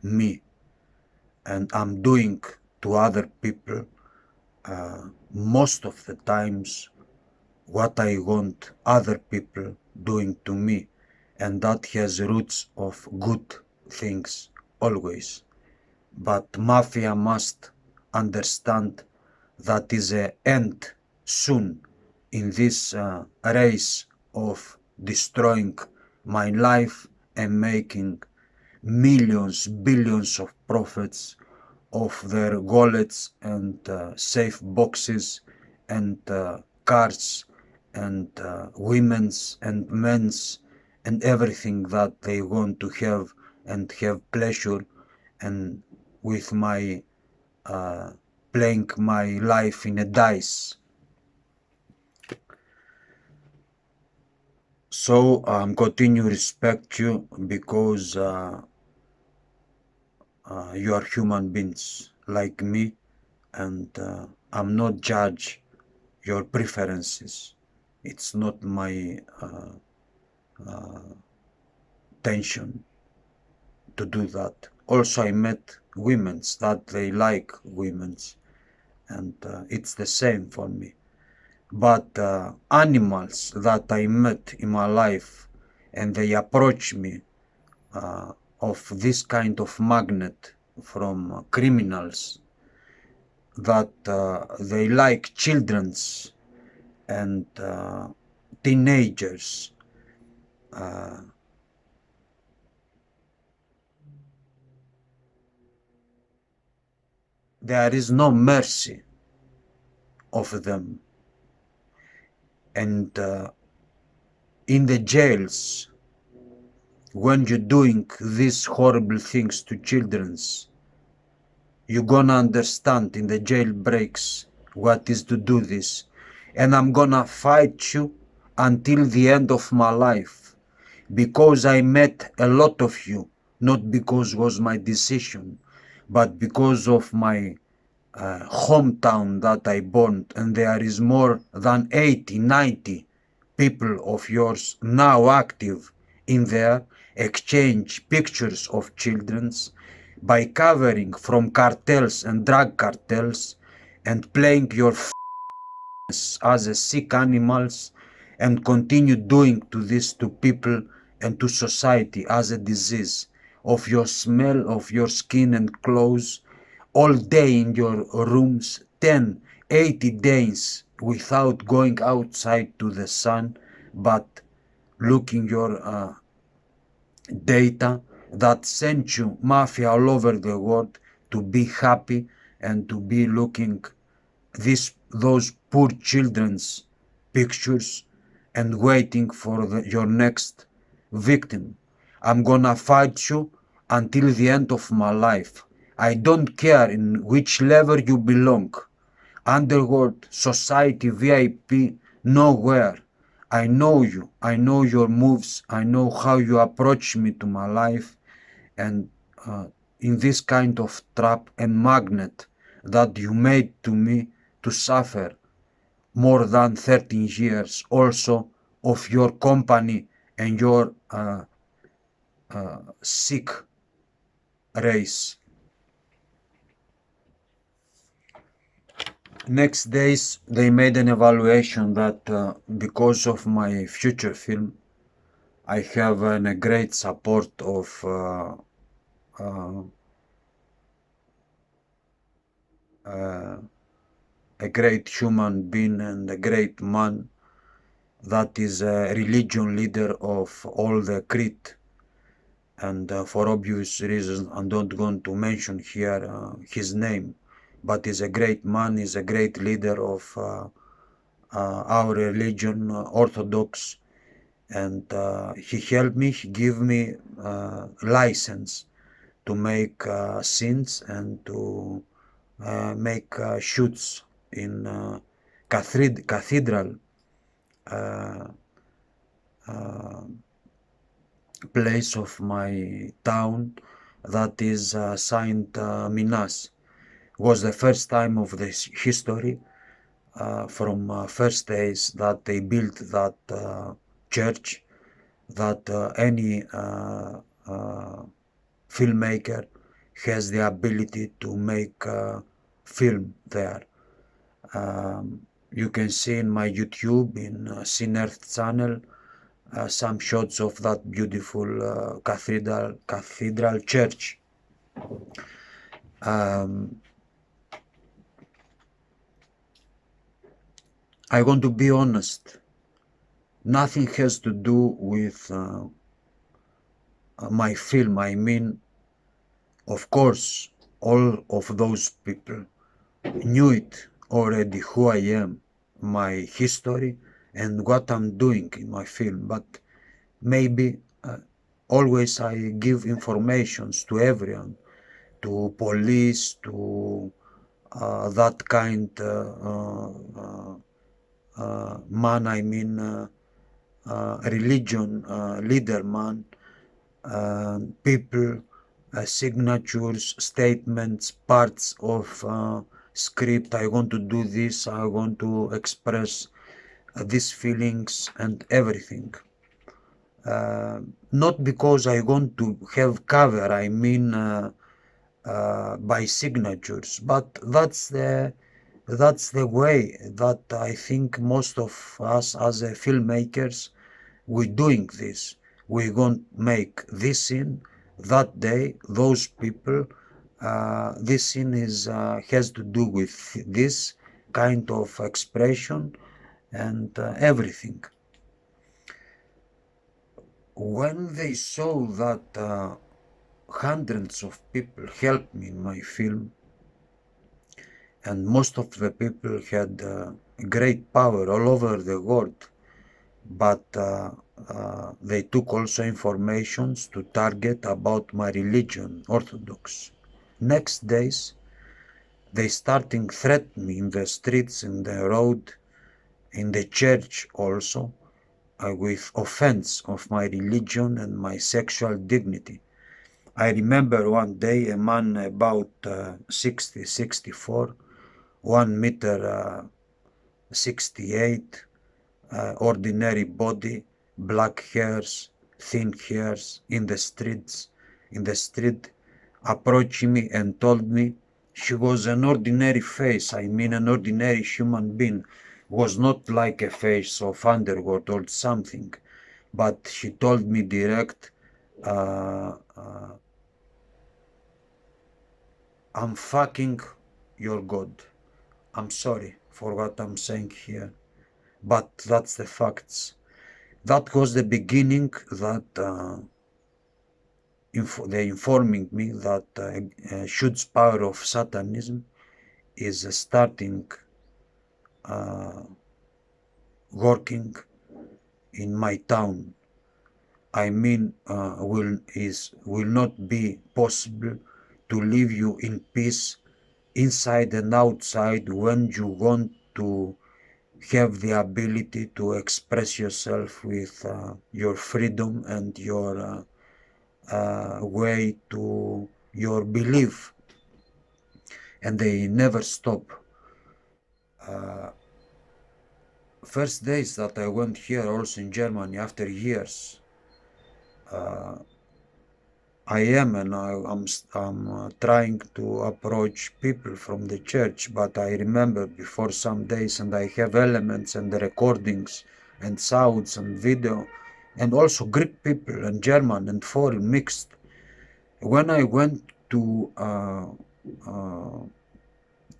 me, and I'm doing to other people most of the times what I want other people doing to me, and that has roots of good things always. But mafia must understand that is a end soon in this race of destroying my life and making millions, billions of profits of their wallets and safe boxes and cars and women's and men's and everything that they want to have and have pleasure and with my playing my life in a dice. So continue respect you because you are human beings like me, and I'm not judge your preferences. It's not my intention to do that. Also, I met women's that they like women's, and it's the same for me. But animals that I met in my life and they approach me of this kind of magnet from criminals that they like children's and teenagers. There is no mercy of them. And in the jails, when you're doing these horrible things to children's, you're gonna understand in the jail breaks what is to do this. And I'm gonna fight you until the end of my life because I met a lot of you, not because it was my decision, but because of my hometown that I born, and there is more than 80, 90 people of yours now active in there, exchange pictures of children's by covering from cartels and drug cartels and playing your as a sick animals and continue doing to this to people and to society as a disease of your smell of your skin and clothes all day in your rooms 10, 80 days without going outside to the sun but looking your data that sent you mafia all over the world to be happy and to be looking those poor children's pictures and waiting for your next victim. I'm gonna fight you until the end of my life. I don't care in which level you belong. Underworld, society, VIP, nowhere. I know you. I know your moves. I know how you approach me to my life. And in this kind of trap and magnet that you made to me to suffer more than 13 years also of your company and your sick race. Next days they made an evaluation that because of my future film I have a great support of a great human being and a great man that is a religion leader of all the Crete, and for obvious reasons I'm not going to mention here his name, but he's a great man, he's a great leader of our religion, Orthodox, and he helped me, he gave me license to make scenes and to make shoots in cathedral place of my town that is Saint Minas. Was the first time of this history from first days that they built that church that any filmmaker has the ability to make film there. You can see in my YouTube in Sin Earth channel some shots of that beautiful cathedral church. I want to be honest. Nothing has to do with my film. I mean, of course, all of those people knew it already who I am, my history, and what I'm doing in my film. But maybe always I give informations to everyone, to police, to that kind man, I mean religion leader man, people, signatures, statements, parts of script. I want to do this, I want to express these feelings and everything. Not because I want to have cover, I mean by signatures, but that's the way that I think most of us as filmmakers we're doing this. We're going to make this scene that day. Those people. This scene is has to do with this kind of expression and everything. When they saw that hundreds of people helped me in my film, and most of the people had great power all over the world, but they took also informations to target about my religion, Orthodox. Next days, they starting threat me in the streets, in the road, in the church also, with offense of my religion and my sexual dignity. I remember one day a man about 60, 64, 1 meter 68, ordinary body, black hairs, thin hairs, in the street, approaching me and told me she was an ordinary face, I mean an ordinary human being, was not like a face of underworld or something, but she told me direct, I'm fucking your God. I'm sorry for what I'm saying here, but that's the facts. That was the beginning that they informing me that huge power of satanism is starting working in my town. I mean, will not be possible to leave you in peace inside and outside when you want to have the ability to express yourself with your freedom and your way to your belief, and they never stop. First days that I went here also in Germany after years, I am and I'm trying to approach people from the church, but I remember before some days and I have elements and the recordings and sounds and video and also Greek people and German and foreign mixed. When I went to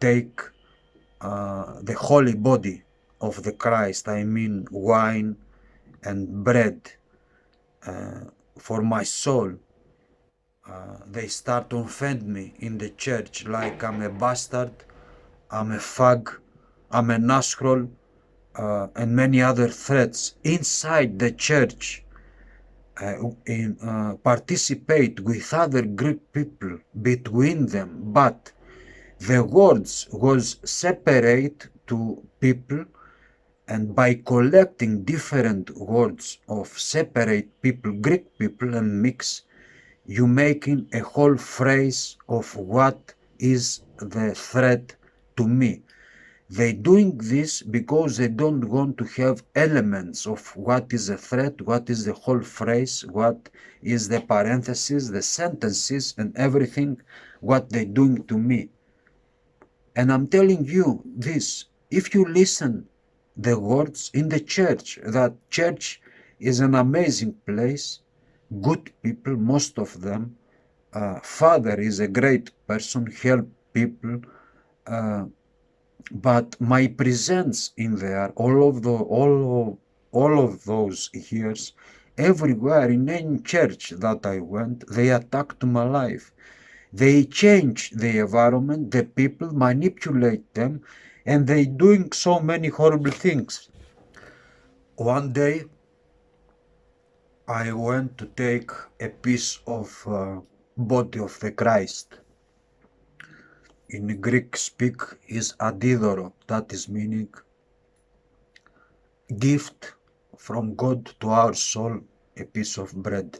take the holy body of the Christ, I mean wine and bread for my soul, they start to offend me in the church like I'm a bastard, I'm a fag, I'm a nascroll, and many other threats inside the church. Participate with other Greek people between them, but the words was separate to people, and by collecting different words of separate people, Greek people, and mix, you making a whole phrase of what is the threat to me. They doing this because they don't want to have elements of what is a threat, what is the whole phrase, what is the parenthesis, the sentences, and everything, what they doing to me. And I'm telling you this, if you listen the words in the church, that church is an amazing place, good people, most of them, father is a great person, help people, but my presence in there, all of those years, everywhere in any church that I went, they attacked my life. They change the environment, the people, manipulate them, and they doing so many horrible things. One day, I went to take a piece of body of the Christ. In Greek speak is adidoro, that is meaning gift from God to our soul, a piece of bread.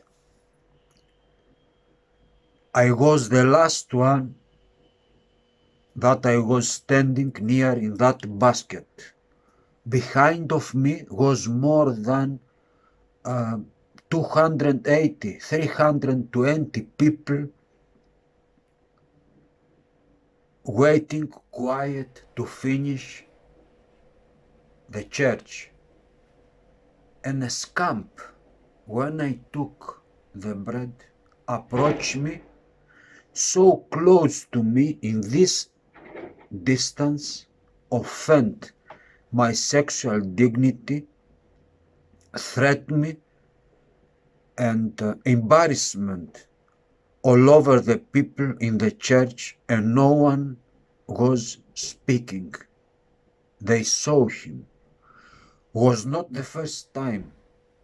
I was the last one that I was standing near in that basket. Behind of me was more than 280, 320 people waiting quiet to finish the church. And a scamp, when I took the bread, approached me so close to me in this distance, offend my sexual dignity, threaten me, and embarrassment all over the people in the church, and no one was speaking. They saw him. Was not the first time,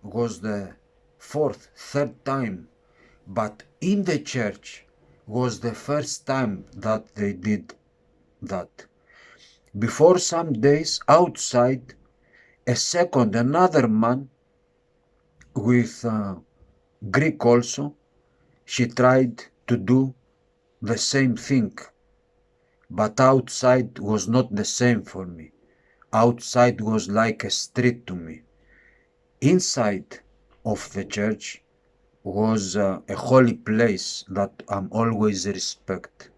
was the fourth, third time, but in the church was the first time that they did that. Before some days outside, another man with Greek also, she tried to do the same thing, but outside was not the same for me. Outside was like a street to me. Inside of the church was a holy place that I'm always respect.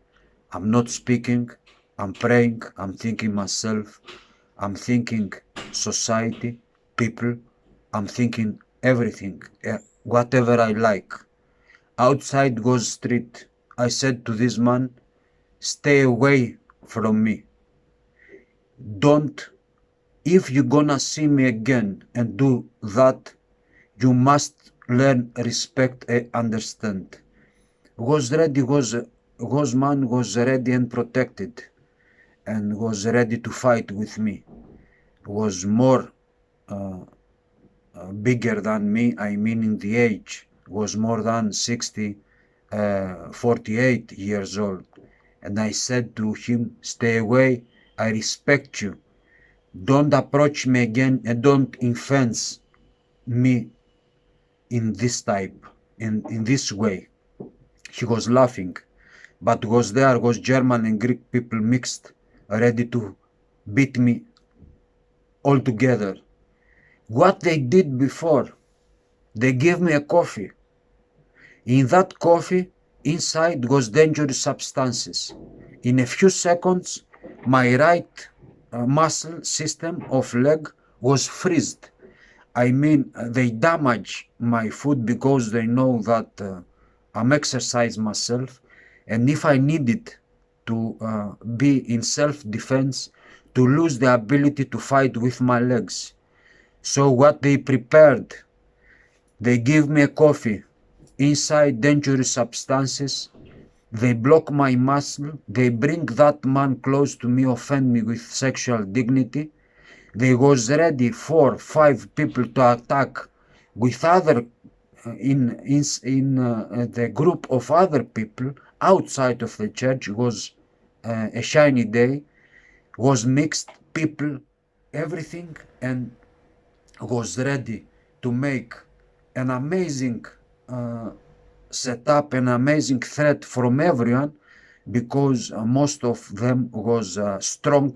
I'm not speaking, I'm praying, I'm thinking myself, I'm thinking society, people, I'm thinking everything, whatever I like. Outside was street. I said to this man, stay away from me. Don't, if you're gonna see me again and do that, you must learn respect and understand. Man was ready and protected and was ready to fight with me. Was more bigger than me, I mean in the age, was more than 48 years old. And I said to him, stay away, I respect you. Don't approach me again and don't offense me in this type, in this way. He was laughing, but was German and Greek people mixed, ready to beat me all together. What they did before, they gave me a coffee. In that coffee, inside was dangerous substances. In a few seconds, my right muscle system of leg was freezed. I mean, they damage my foot because they know that I'm exercise myself, and if I needed to be in self-defense, to lose the ability to fight with my legs. So what they prepared, they give me a coffee, inside dangerous substances, they block my muscle, they bring that man close to me, offend me with sexual dignity. They was ready 4, 5 people to attack with other in the group of other people outside of the church. Was a shiny day, was mixed people, everything, and was ready to make an amazing set up, an amazing threat from everyone, because most of them was strong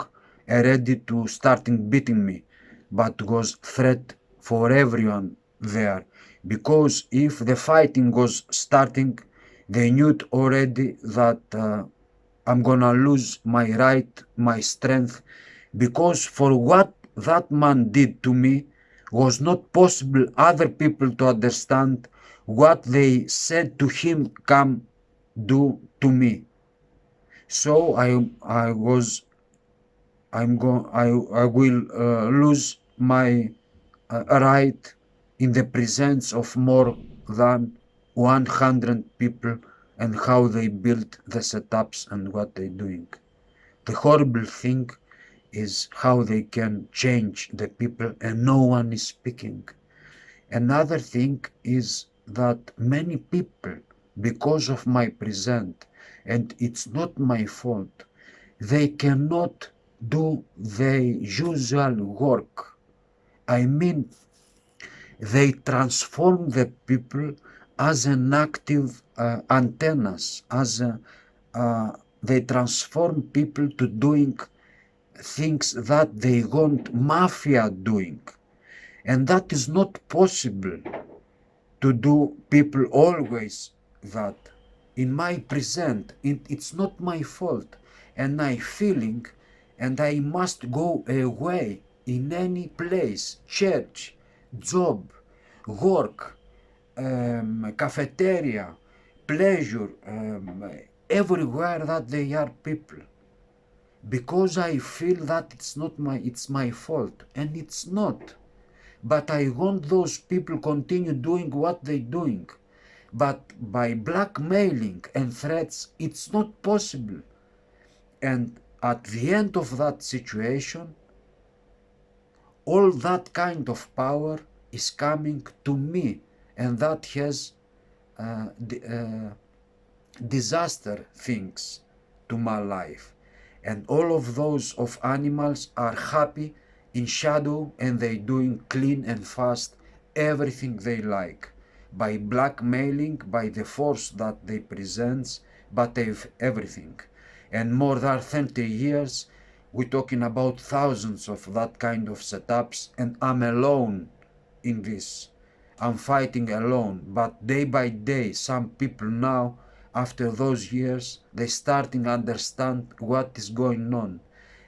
and ready to starting beating me, but was threat for everyone there, because if the fighting was starting, they knew already that I'm gonna lose my right, my strength, because for what that man did to me was not possible other people to understand what they said to him come do to me. So I will lose my right in the presence of more than 100 people, and how they build the setups and what they're doing. The horrible thing is how they can change the people and no one is speaking. Another thing is that many people, because of my present, and it's not my fault, they cannot do the usual work. I mean, they transform the people as an active antennas, as they transform people to doing things that they want mafia doing. And that is not possible to do people always that. In my present, it's not my fault, and I feeling, and I must go away in any place, church, job, work, cafeteria, pleasure, everywhere that they are people, because I feel that it's my fault, and it's not. But I want those people continue doing what they're doing. But by blackmailing and threats, it's not possible. And at the end of that situation, all that kind of power is coming to me, and that has disaster things to my life. And all of those of animals are happy in shadow, and they doing clean and fast everything they like by blackmailing, by the force that they presents, but everything. And more than 30 years, we're talking about thousands of that kind of setups, and I'm alone in this. I'm fighting alone, but day by day, some people now, after those years, they starting understand what is going on,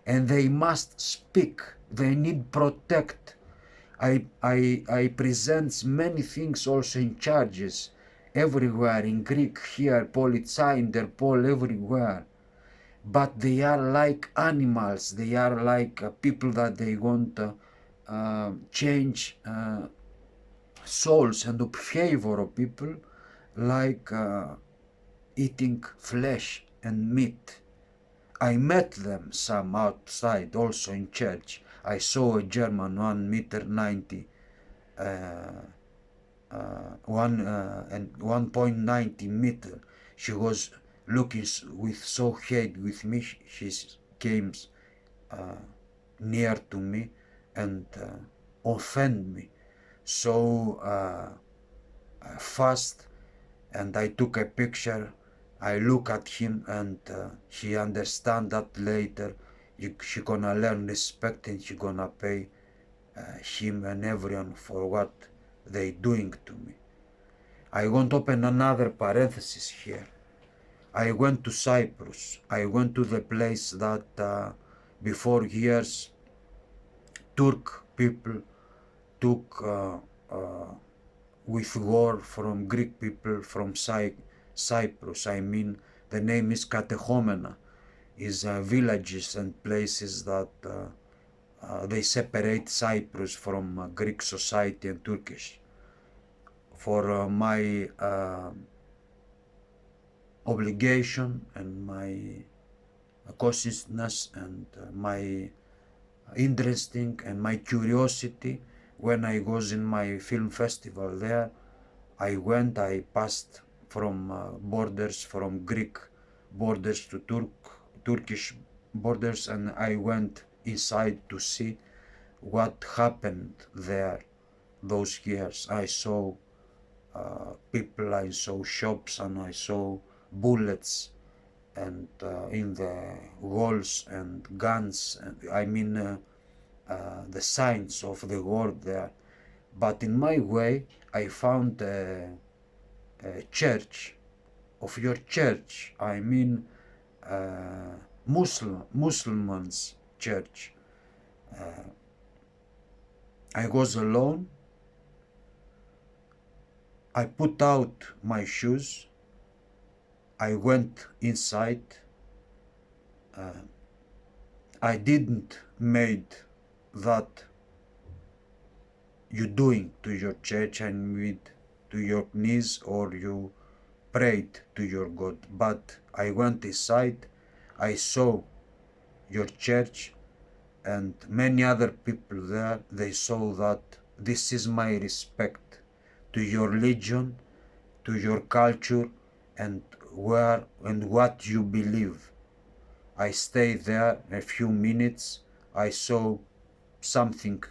and they must speak. They need protect. I present many things also in charges everywhere in Greek here, Polizei, Interpol, everywhere. But they are like animals. They are like people that they want to change souls and behavior of people, like eating flesh and meat. I met them some outside, also in church. I saw a German 1 meter 90, one and 1.90 meter. She was looking with so hate with me. She came near to me and offend me so fast, and I took a picture. I look at him, and he understand that later she gonna learn respect, and she gonna pay him and everyone for what they doing to me. I want to open another parenthesis here. I went to Cyprus. I went to the place that before years Turk people took with war from Greek people from Cyprus. I mean, the name is Katechomena, is villages and places that they separate Cyprus from Greek society and Turkish. For my obligation and my consciousness and my interesting and my curiosity, when I was in my film festival there, I passed from borders, from Greek borders to Turkish borders, and I went inside to see what happened there those years. I saw people, I saw shops, and I saw bullets and in the walls, and guns, and I mean the signs of the war there. But in my way, I found a church, of your church, I mean Muslims church. I was alone. I put out my shoes. I went inside. I didn't made that you doing to your church and with to your knees, or you prayed to your God. But I went inside. I saw your church and many other people there. They saw that this is my respect. to your religion, to your culture, and where and what you believe. I stayed there a few minutes. I saw something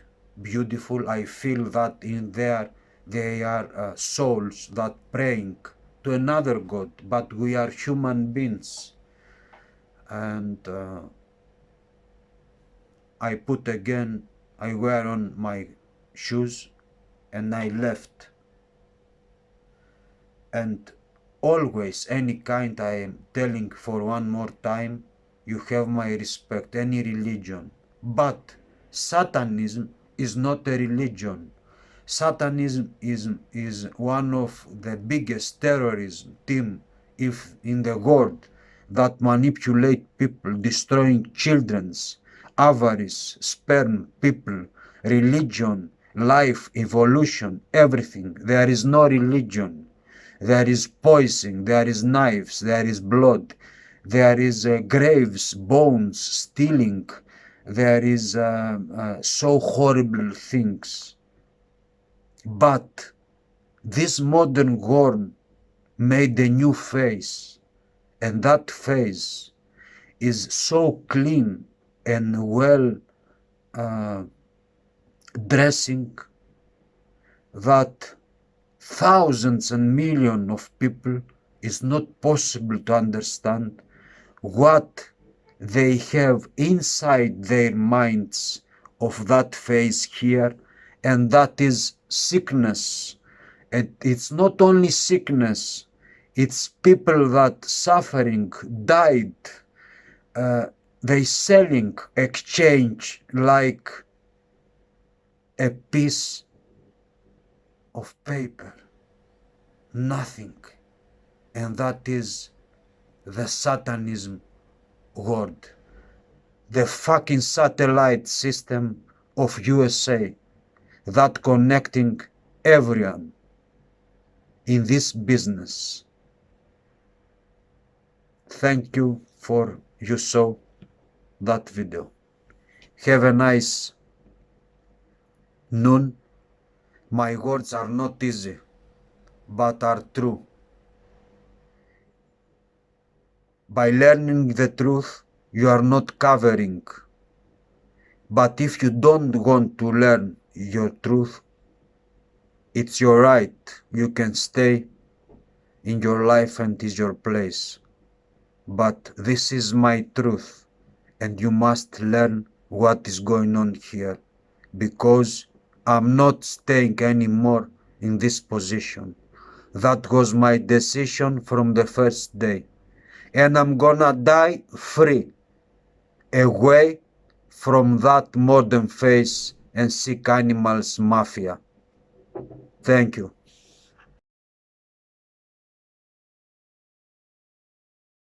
beautiful. I feel that in there they are souls that praying to another God, but we are human beings. And I put again, I wear on my shoes and I left. And always, any kind, I am telling for one more time, you have my respect, any religion. But Satanism is not a religion. Satanism is one of the biggest terrorism team if in the world that manipulate people, destroying children's, avarice, sperm, people, religion, life, evolution, everything. There is no religion. There is poison, there is knives, there is blood, there is graves, bones, stealing, there is so horrible things. But this modern world made a new face, and that face is so clean and well uh, dressing that thousands and millions of people is not possible to understand what they have inside their minds of that phase here, and that is sickness. And it's not only sickness, it's people that suffering, died, they selling, exchange like a piece of paper, nothing. And that is the Satanism word. The fucking satellite system of USA that connecting everyone in this business. Thank you for you saw that video. Have a nice noon. My words are not easy, but are true. By learning the truth, you are not covering. But if you don't want to learn your truth, it's your right. You can stay in your life and is your place. But this is my truth, and you must learn what is going on here, because I'm not staying anymore in this position. That was my decision from the first day. And I'm gonna die free, away from that modern face and sick animals mafia. Thank you.